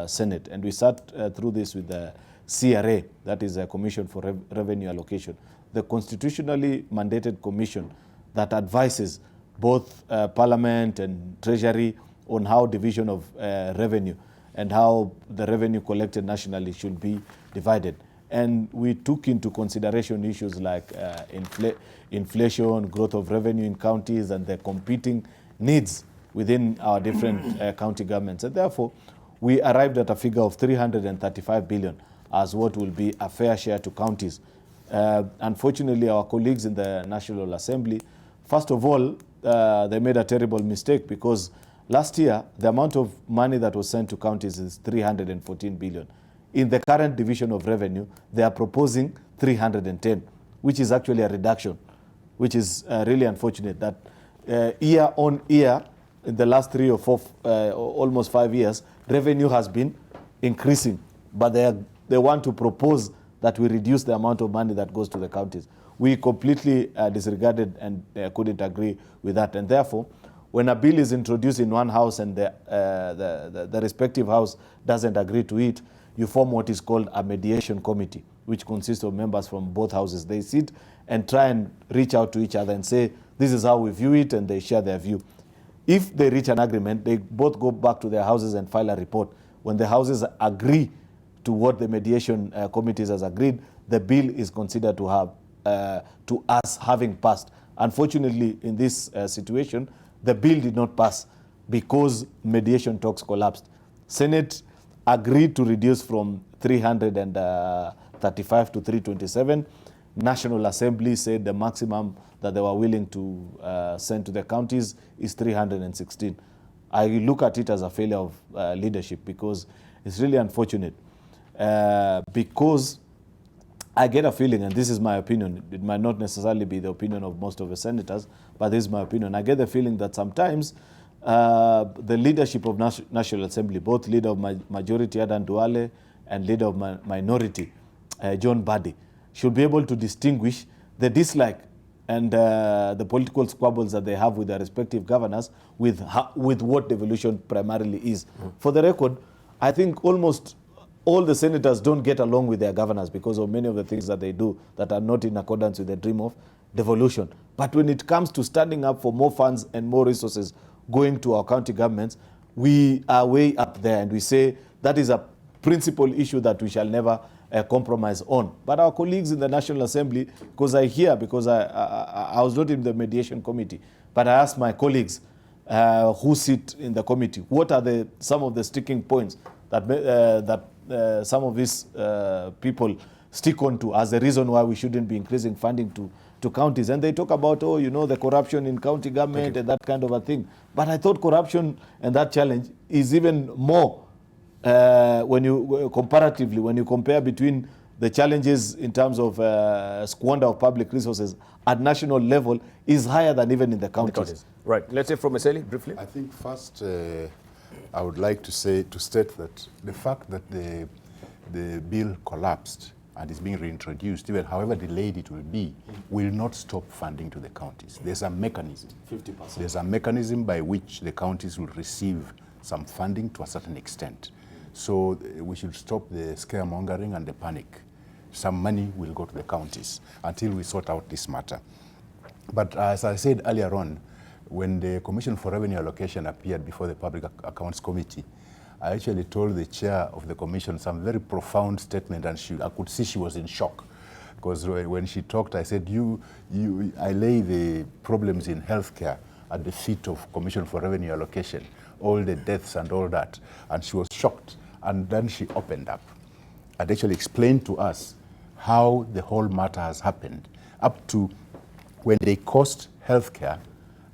Senate, and we sat through this with the CRA, that is a Commission for Revenue Allocation, the constitutionally mandated commission that advises both Parliament and Treasury on how division of revenue and how the revenue collected nationally should be divided. And we took into consideration issues like inflation, growth of revenue in counties, and the competing needs within our different county governments. And therefore, we arrived at a figure of 335 billion as what will be a fair share to counties. Unfortunately, our colleagues in the National Assembly, first of all, they made a terrible mistake, because last year, the amount of money that was sent to counties is 314 billion. In the current division of revenue, they are proposing 310, which is actually a reduction, which is really unfortunate that year on year, in the last 3 or 4, almost 5 years, revenue has been increasing, but they are they want to propose that we reduce the amount of money that goes to the counties. We completely disregarded and couldn't agree with that. And therefore, when a bill is introduced in one house and the respective house doesn't agree to it, you form what is called a mediation committee, which consists of members from both houses. They sit and try and reach out to each other and say, this is how we view it, and they share their view. If they reach an agreement, they both go back to their houses and file a report. When the houses agree to what the mediation committees has agreed, the bill is considered to have to us having passed. Unfortunately, in this situation, the bill did not pass because mediation talks collapsed. Senate agreed to reduce from 335 to 327. National Assembly said the maximum that they were willing to send to the counties is 316. I look at it as a failure of leadership because it's really unfortunate. Because I get a feeling, and this is my opinion, it might not necessarily be the opinion of most of the senators, but this is my opinion. I get the feeling that sometimes the leadership of National Assembly, both leader of majority Adan Duale and leader of minority John Badi, should be able to distinguish the dislike and the political squabbles that they have with their respective governors with what devolution primarily is. For the record, I think almost all the senators don't get along with their governors because of many of the things that they do that are not in accordance with the dream of devolution. But when it comes to standing up for more funds and more resources going to our county governments, we are way up there, and we say that is a principal issue that we shall never compromise on. But our colleagues in the National Assembly, because I was not in the mediation committee, but I asked my colleagues who sit in the committee, what are some of the sticking points that some of these people stick on to as the reason why we shouldn't be increasing funding to counties. And they talk about, the corruption in county government and that kind of a thing. But I thought corruption and that challenge is even more when you compare between the challenges in terms of squander of public resources at national level is higher than even in the counties. Right. Let's say from Eseli, briefly. I think first I would like to state that the fact that the bill collapsed and is being reintroduced, even however delayed it will not stop funding to the counties. There's a mechanism. 50%. There's a mechanism by which the counties will receive some funding to a certain extent. So we should stop the scaremongering and the panic. Some money will go to the counties until we sort out this matter. But as I said earlier on, when the Commission for Revenue Allocation appeared before the Public Accounts Committee, I actually told the chair of the commission some very profound statement, and I could see she was in shock. Because when she talked, I said, I lay the problems in healthcare at the feet of Commission for Revenue Allocation, all the deaths and all that. And she was shocked. And then she opened up and actually explained to us how the whole matter has happened up to when they cost healthcare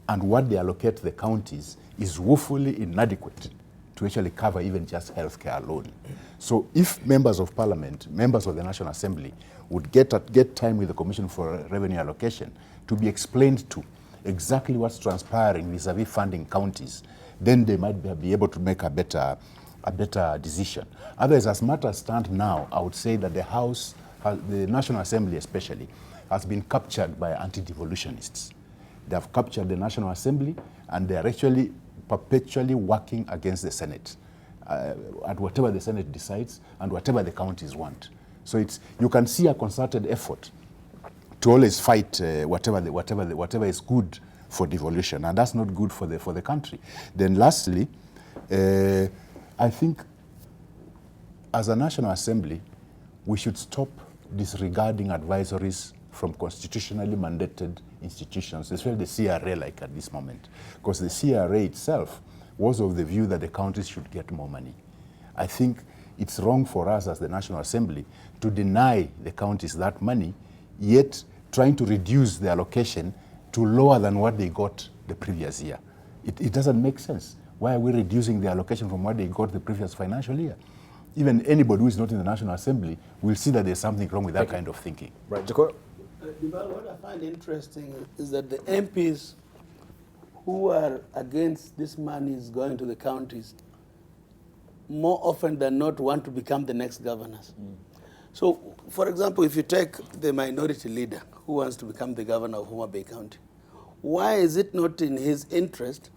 and what they allocate to the counties is woefully inadequate to actually cover even just healthcare alone. So if members of parliament, members of the National Assembly would get time with the Commission for Revenue Allocation to be explained to exactly what's transpiring vis-a-vis funding counties, then they might be able to make a better decision. Otherwise, as matters stand now, I would say that the House, the National Assembly especially, has been captured by anti-devolutionists. They have captured the National Assembly, and they are actually perpetually working against the Senate at whatever the Senate decides and whatever the counties want. So you can see a concerted effort to always fight whatever is good for devolution, and that's not good for the country. Then lastly, I think as a National Assembly, we should stop disregarding advisories from constitutionally mandated institutions, especially the CRA like at this moment. Because the CRA itself was of the view that the counties should get more money. I think it's wrong for us as the National Assembly to deny the counties that money, yet trying to reduce the allocation to lower than what they got the previous year. It doesn't make sense. Why are we reducing the allocation from what they got the previous financial year? Even anybody who is not in the National Assembly will see that there's something wrong with that kind of thinking. Right, Jacob? Debarl, what I find interesting is that the MPs who are against this money is going to the counties more often than not want to become the next governors. So, for example, if you take the minority leader who wants to become the governor of Homa Bay County, why is it not in his interest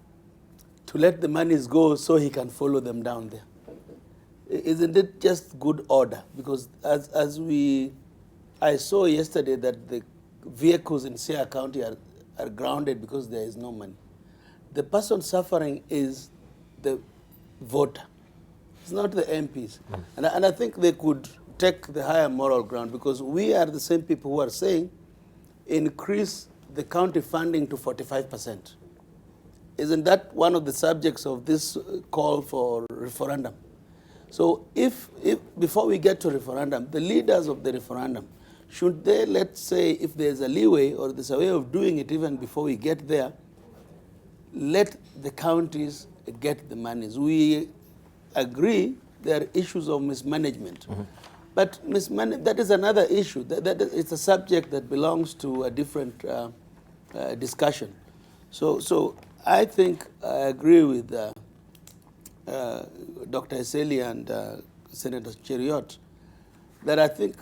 to let the monies go so he can follow them down there? Isn't it just good order? Because I saw yesterday that the vehicles in Inea County are grounded because there is no money. The person suffering is the voter. It's not the MPs. And I think they could take the higher moral ground, because we are the same people who are saying increase the county funding to 45%. Isn't that one of the subjects of this call for referendum? So if before we get to referendum, the leaders of the referendum, should they, let's say, if there's a leeway or there's a way of doing it even before we get there, let the counties get the monies. We agree there are issues of mismanagement. But that is another issue. That it's a subject that belongs to a different discussion. So I think I agree with Dr. Eseli and Senator Cheriot that I think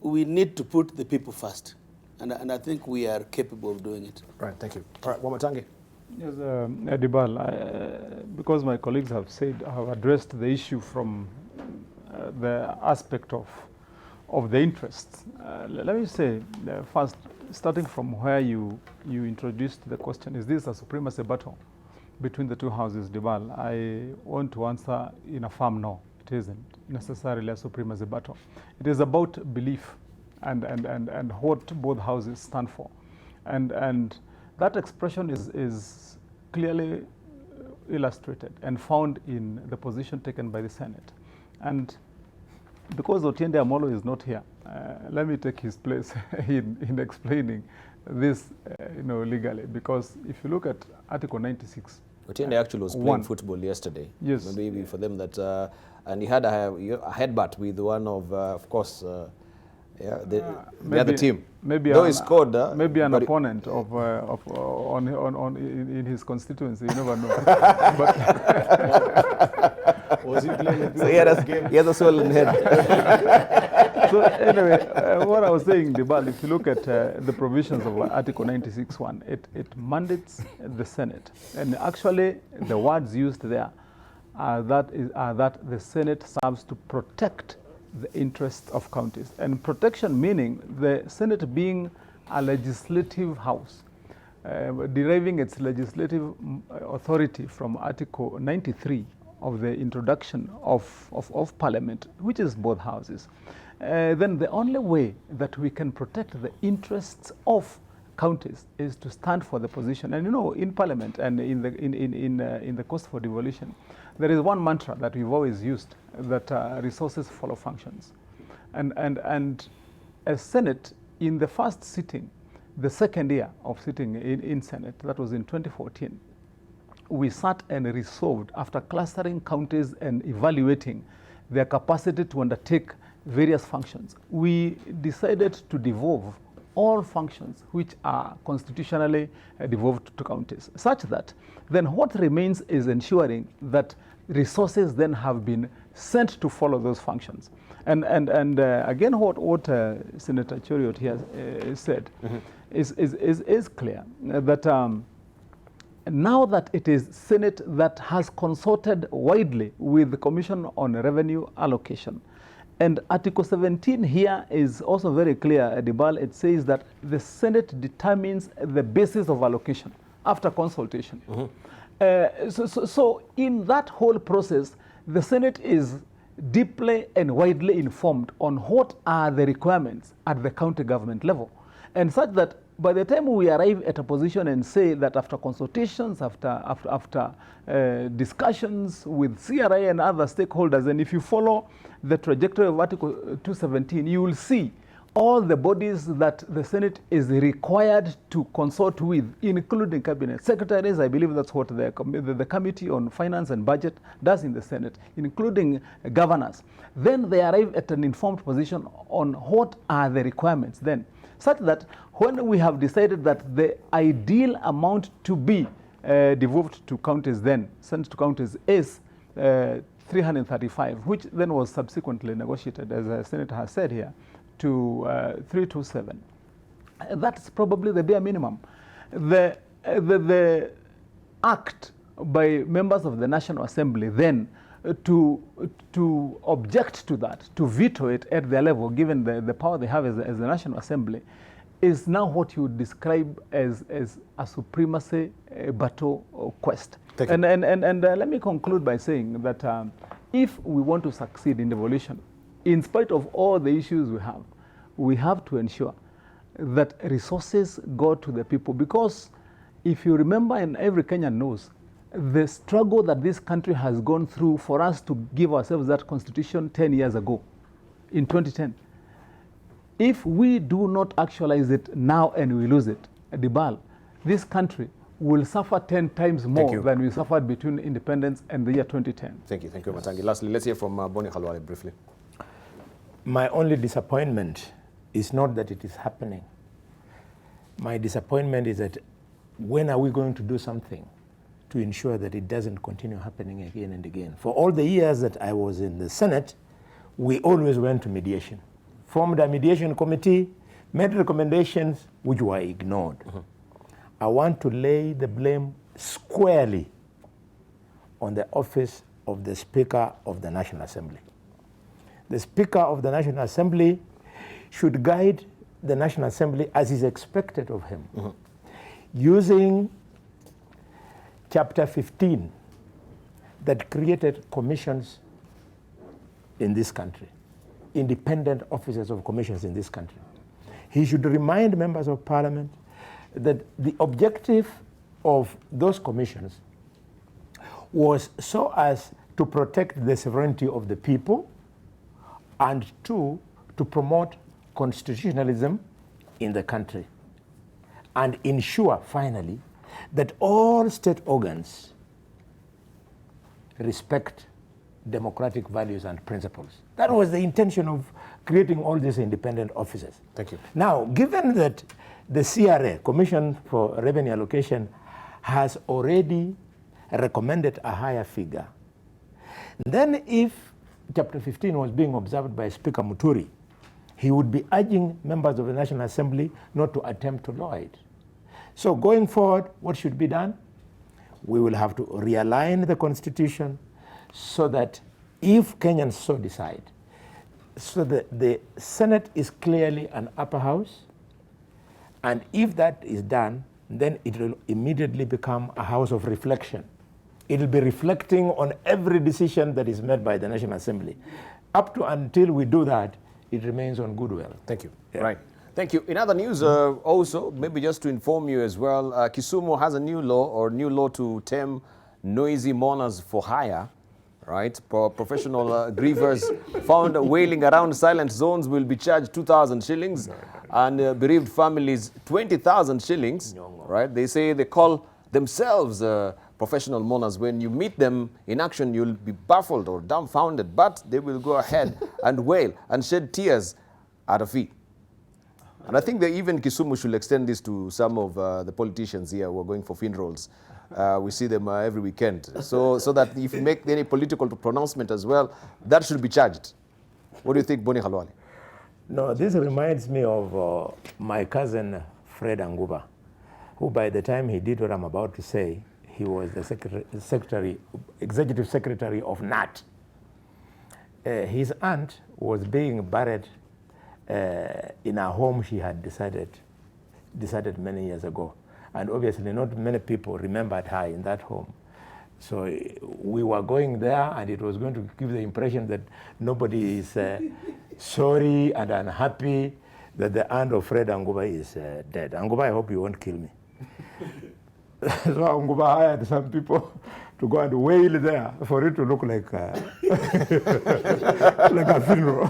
we need to put the people first. And I think we are capable of doing it. Right, thank you. All right, Wamatangi. Yes, Debarl, because my colleagues have addressed the issue from the aspect of the interests. Let me say first, starting from where you introduced the question, is this a supremacy battle between the two houses, Debarl? I want to answer in a firm no. It isn't necessarily a supremacy battle. It is about belief and what both houses stand for. And that expression is clearly illustrated and found in the position taken by the Senate. And because Otiende Amolo is not here, let me take his place in explaining this legally. Because if you look at Article 96, Otiende actually was playing football yesterday. Yes. Maybe for them that, and he had a headbutt with one of course, the other team. Maybe though he scored, maybe an opponent in his constituency. You never know. Was he playing? So he had a swollen head. So anyway, what I was saying, Debarl, if you look at the provisions of Article 96(1), it mandates the Senate, and actually the words used there are that the Senate serves to protect the interests of counties, and protection meaning the Senate being a legislative house, deriving its legislative authority from Article 93 of the introduction of Parliament, which is both houses. Then the only way that we can protect the interests of counties is to stand for the position. And in Parliament and in the cost for devolution, there is one mantra that we've always used, that resources follow functions. And as Senate, in the first sitting, the second year of sitting in Senate, that was in 2014, we sat and resolved, after clustering counties and evaluating their capacity to undertake various functions, we decided to devolve all functions which are constitutionally devolved to counties, such that then what remains is ensuring that resources then have been sent to follow those functions. And again, what Senator Cheriot here said is clear, that now that it is Senate that has consulted widely with the Commission on Revenue Allocation, and Article 17 here is also very clear, Debarl. It says that the Senate determines the basis of allocation after consultation. So in that whole process, the Senate is deeply and widely informed on what are the requirements at the county government level, and such that by the time we arrive at a position and say that after consultations, after discussions with CRI and other stakeholders, and if you follow the trajectory of Article 217, you will see all the bodies that the Senate is required to consult with, including cabinet secretaries. I believe that's what the Committee on Finance and Budget does in the Senate, including governors. Then they arrive at an informed position on what are the requirements then, such that when we have decided that the ideal amount to be devolved to counties then, sent to counties, is 335, which then was subsequently negotiated, as the Senator has said here, to 327. That's probably the bare minimum. The act by members of the National Assembly then to object to that, to veto it at their level, given the power they have as the National Assembly, is now what you would describe as a supremacy battle quest. And let me conclude by saying that if we want to succeed in devolution, in spite of all the issues we have to ensure that resources go to the people. Because if you remember, and every Kenyan knows, the struggle that this country has gone through for us to give ourselves that constitution 10 years ago, in 2010. If we do not actualize it now and we lose it, Debarl, this country will suffer 10 times more than we suffered between independence and the year 2010. Thank you, Matangi. Lastly, let's hear from Boni Khalwale briefly. My only disappointment is not that it is happening. My disappointment is that when are we going to do something to ensure that it doesn't continue happening again and again? For all the years that I was in the Senate, we always went to mediation, formed a mediation committee, made recommendations which were ignored. I want to lay the blame squarely on the office of the Speaker of the National Assembly. The Speaker of the National Assembly should guide the National Assembly as is expected of him, using Chapter 15 that created commissions in this country, independent officers of commissions in this country. He should remind members of Parliament that the objective of those commissions was so as to protect the sovereignty of the people, and two, to promote constitutionalism in the country, and ensure, finally, that all state organs respect democratic values and principles. That was the intention of creating all these independent officers. Thank you. Now, given that the CRA, Commission for Revenue Allocation, has already recommended a higher figure, then if Chapter 15 was being observed by Speaker Muturi, he would be urging members of the National Assembly not to attempt to lower it. So going forward, what should be done? We will have to realign the Constitution so that if Kenyans so decide, so that the Senate is clearly an upper house, and if that is done, then it will immediately become a house of reflection. It will be reflecting on every decision that is made by the National Assembly. Up to until we do that, it remains on goodwill. Thank you. Yeah. Right. Thank you. In other news, also, maybe just to inform you as well, Kisumu has a new law to tame noisy mourners for hire. Right? Professional grievers found wailing around silent zones will be charged 2,000 shillings and bereaved families 20,000 shillings. Right? They say they call themselves professional mourners. When you meet them in action, you'll be baffled or dumbfounded, but they will go ahead and wail and shed tears at a fee. And I think that even Kisumu should extend this to some of the politicians here who are going for funerals. We see them every weekend. So that if you make any political pronouncement as well, that should be charged. What do you think, Boni Khalwale? No, this reminds me of my cousin Fred Anguba, who by the time he did what I'm about to say, he was the executive secretary of NAT. His aunt was being buried in a home she had decided many years ago. And obviously not many people remembered her in that home. So we were going there, and it was going to give the impression that nobody is sorry and unhappy that the aunt of Fred Anguba is dead. Anguba, I hope you won't kill me. So Anguba hired some people to go and wail there for it to look like like a funeral.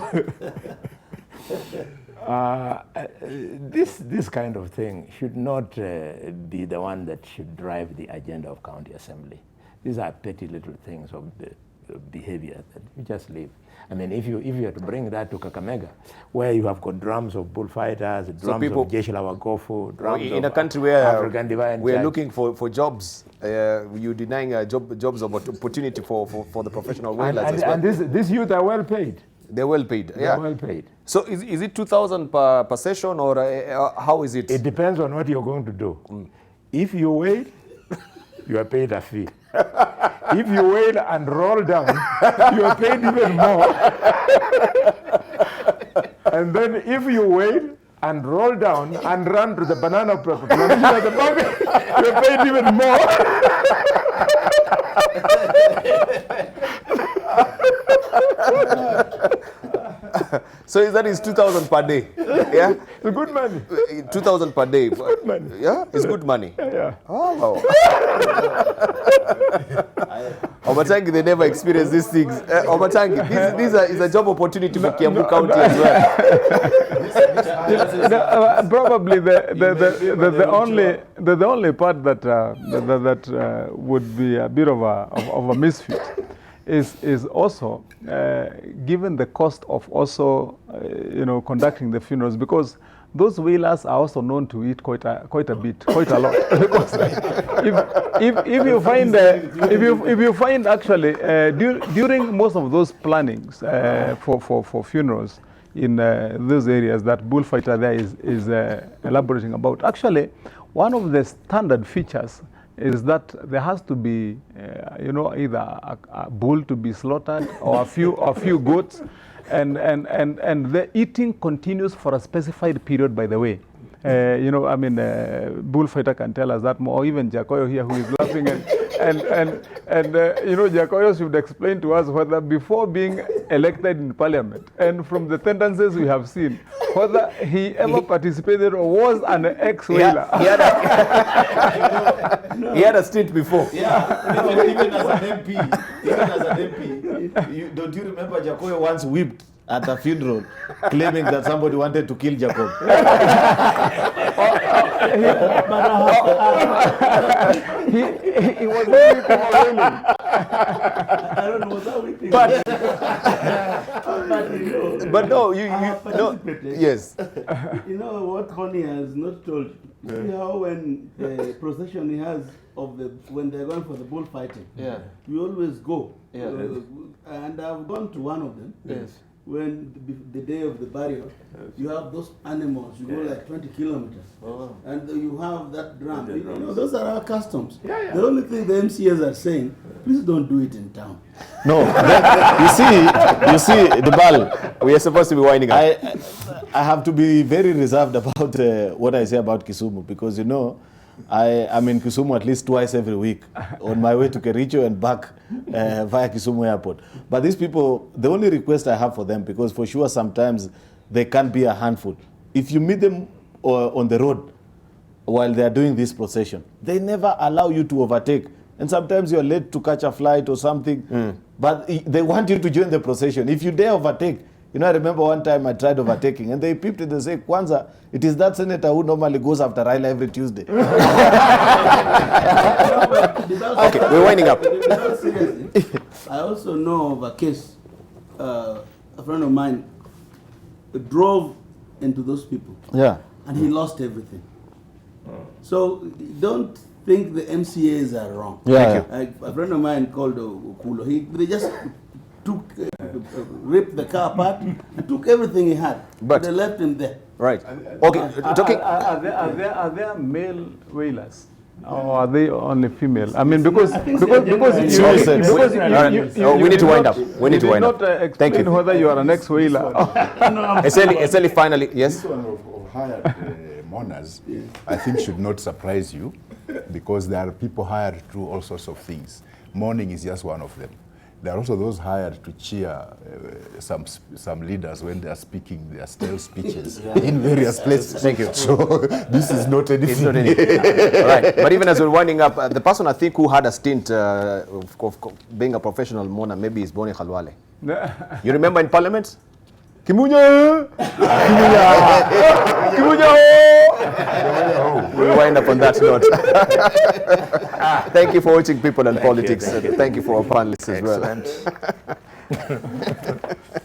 This kind of thing should not be the one that should drive the agenda of county assembly. These are petty little things of behavior, then you just leave. I mean, if you are to bring that to Kakamega, where you have got drums of bullfighters, drums of Jeshi la Wagofu, drums in of a country where African Divine we're Church. looking for jobs, you're denying jobs of opportunity for the professional whalers as well. And these youth are well paid. They're well paid. They're well paid. So is it 2,000 per session, or how is it? It depends on what you're going to do. If you whale, you are paid a fee. If you whale and roll down, you are paid even more. And then if you whale and roll down and run to the banana plantation at the market, you are paid even more. So that is 2,000 per day. Yeah, It's good money. 2,000 per day. Good money. Yeah, it's good money. Yeah. Oh. Omatangi, they never experience these things. Omatangi, this is a job opportunity for Kiambu County as well. Probably the only part that would be a bit of a misfit is also given the cost of also conducting the funerals, because those whalers are also known to eat quite a bit, quite a lot. Because if you find actually during most of those plannings for funerals in those areas that bullfighter there is elaborating about, actually one of the standard features is that there has to be either a bull to be slaughtered or a few goats, and the eating continues for a specified period, by the way. Bullfighter can tell us that more, or even Jacoyo here, who is laughing, and Jacoyo should explain to us whether before being elected in parliament, and from the tendencies we have seen, whether he ever participated or was an ex-whaler. He had a stint before. Yeah, even as an MP, don't you remember Jacoyo once whipped at a funeral, claiming that somebody wanted to kill Jacob? He was really complaining. I don't know, was that weeping? But no, you no. Yes. You know what Bonnie has not told you? See how when the procession he has when they're going for the bullfighting, we always go. And I've gone to one of them. Yes. When the day of the burial, you have those animals, you go like 20 kilometers, and you have that drum. Those are our customs. The only thing the MCAs are saying, please don't do it in town. No, you see, Debarl, We are supposed to be winding up. I have to be very reserved about what I say about Kisumu, because I'm in Kisumu at least twice every week on my way to Kericho and back via Kisumu Airport. But these people, the only request I have for them, because for sure sometimes they can be a handful. If you meet them on the road while they are doing this procession, they never allow you to overtake. And sometimes you're late to catch a flight or something, but they want you to join the procession. If you dare overtake, I remember one time I tried overtaking, and they peeped and they say, Kwanza, it is that senator who normally goes after Raila every Tuesday. Okay, we're winding up. Seriously, I also know of a case, a friend of mine drove into those people, and he lost everything. So don't think the MCAs are wrong. A friend of mine called Okulo, they just ripped the car apart and took everything he had, but they left him there. Right. Okay. Are there male whalers, or are they only female? I mean, because we need to wind up. We need to wind up. Thank you. Whether you are an ex-whaler. Essentially, finally, yes. This one of hired mourners, I think, should not surprise you, because there are people hired to do all sorts of things. Mourning is just one of them. There are also those hired to cheer some leaders when they are speaking their stale speeches in various places. Thank you. So this is not anything. It's not anything. All right. But even as we're winding up, the person I think who had a stint of being a professional mourner maybe is Boni Khalwale. You remember in Parliament? Kimunya! We'll wind up on that note. Thank you for watching People and Politics. Thank you for our panelists as well.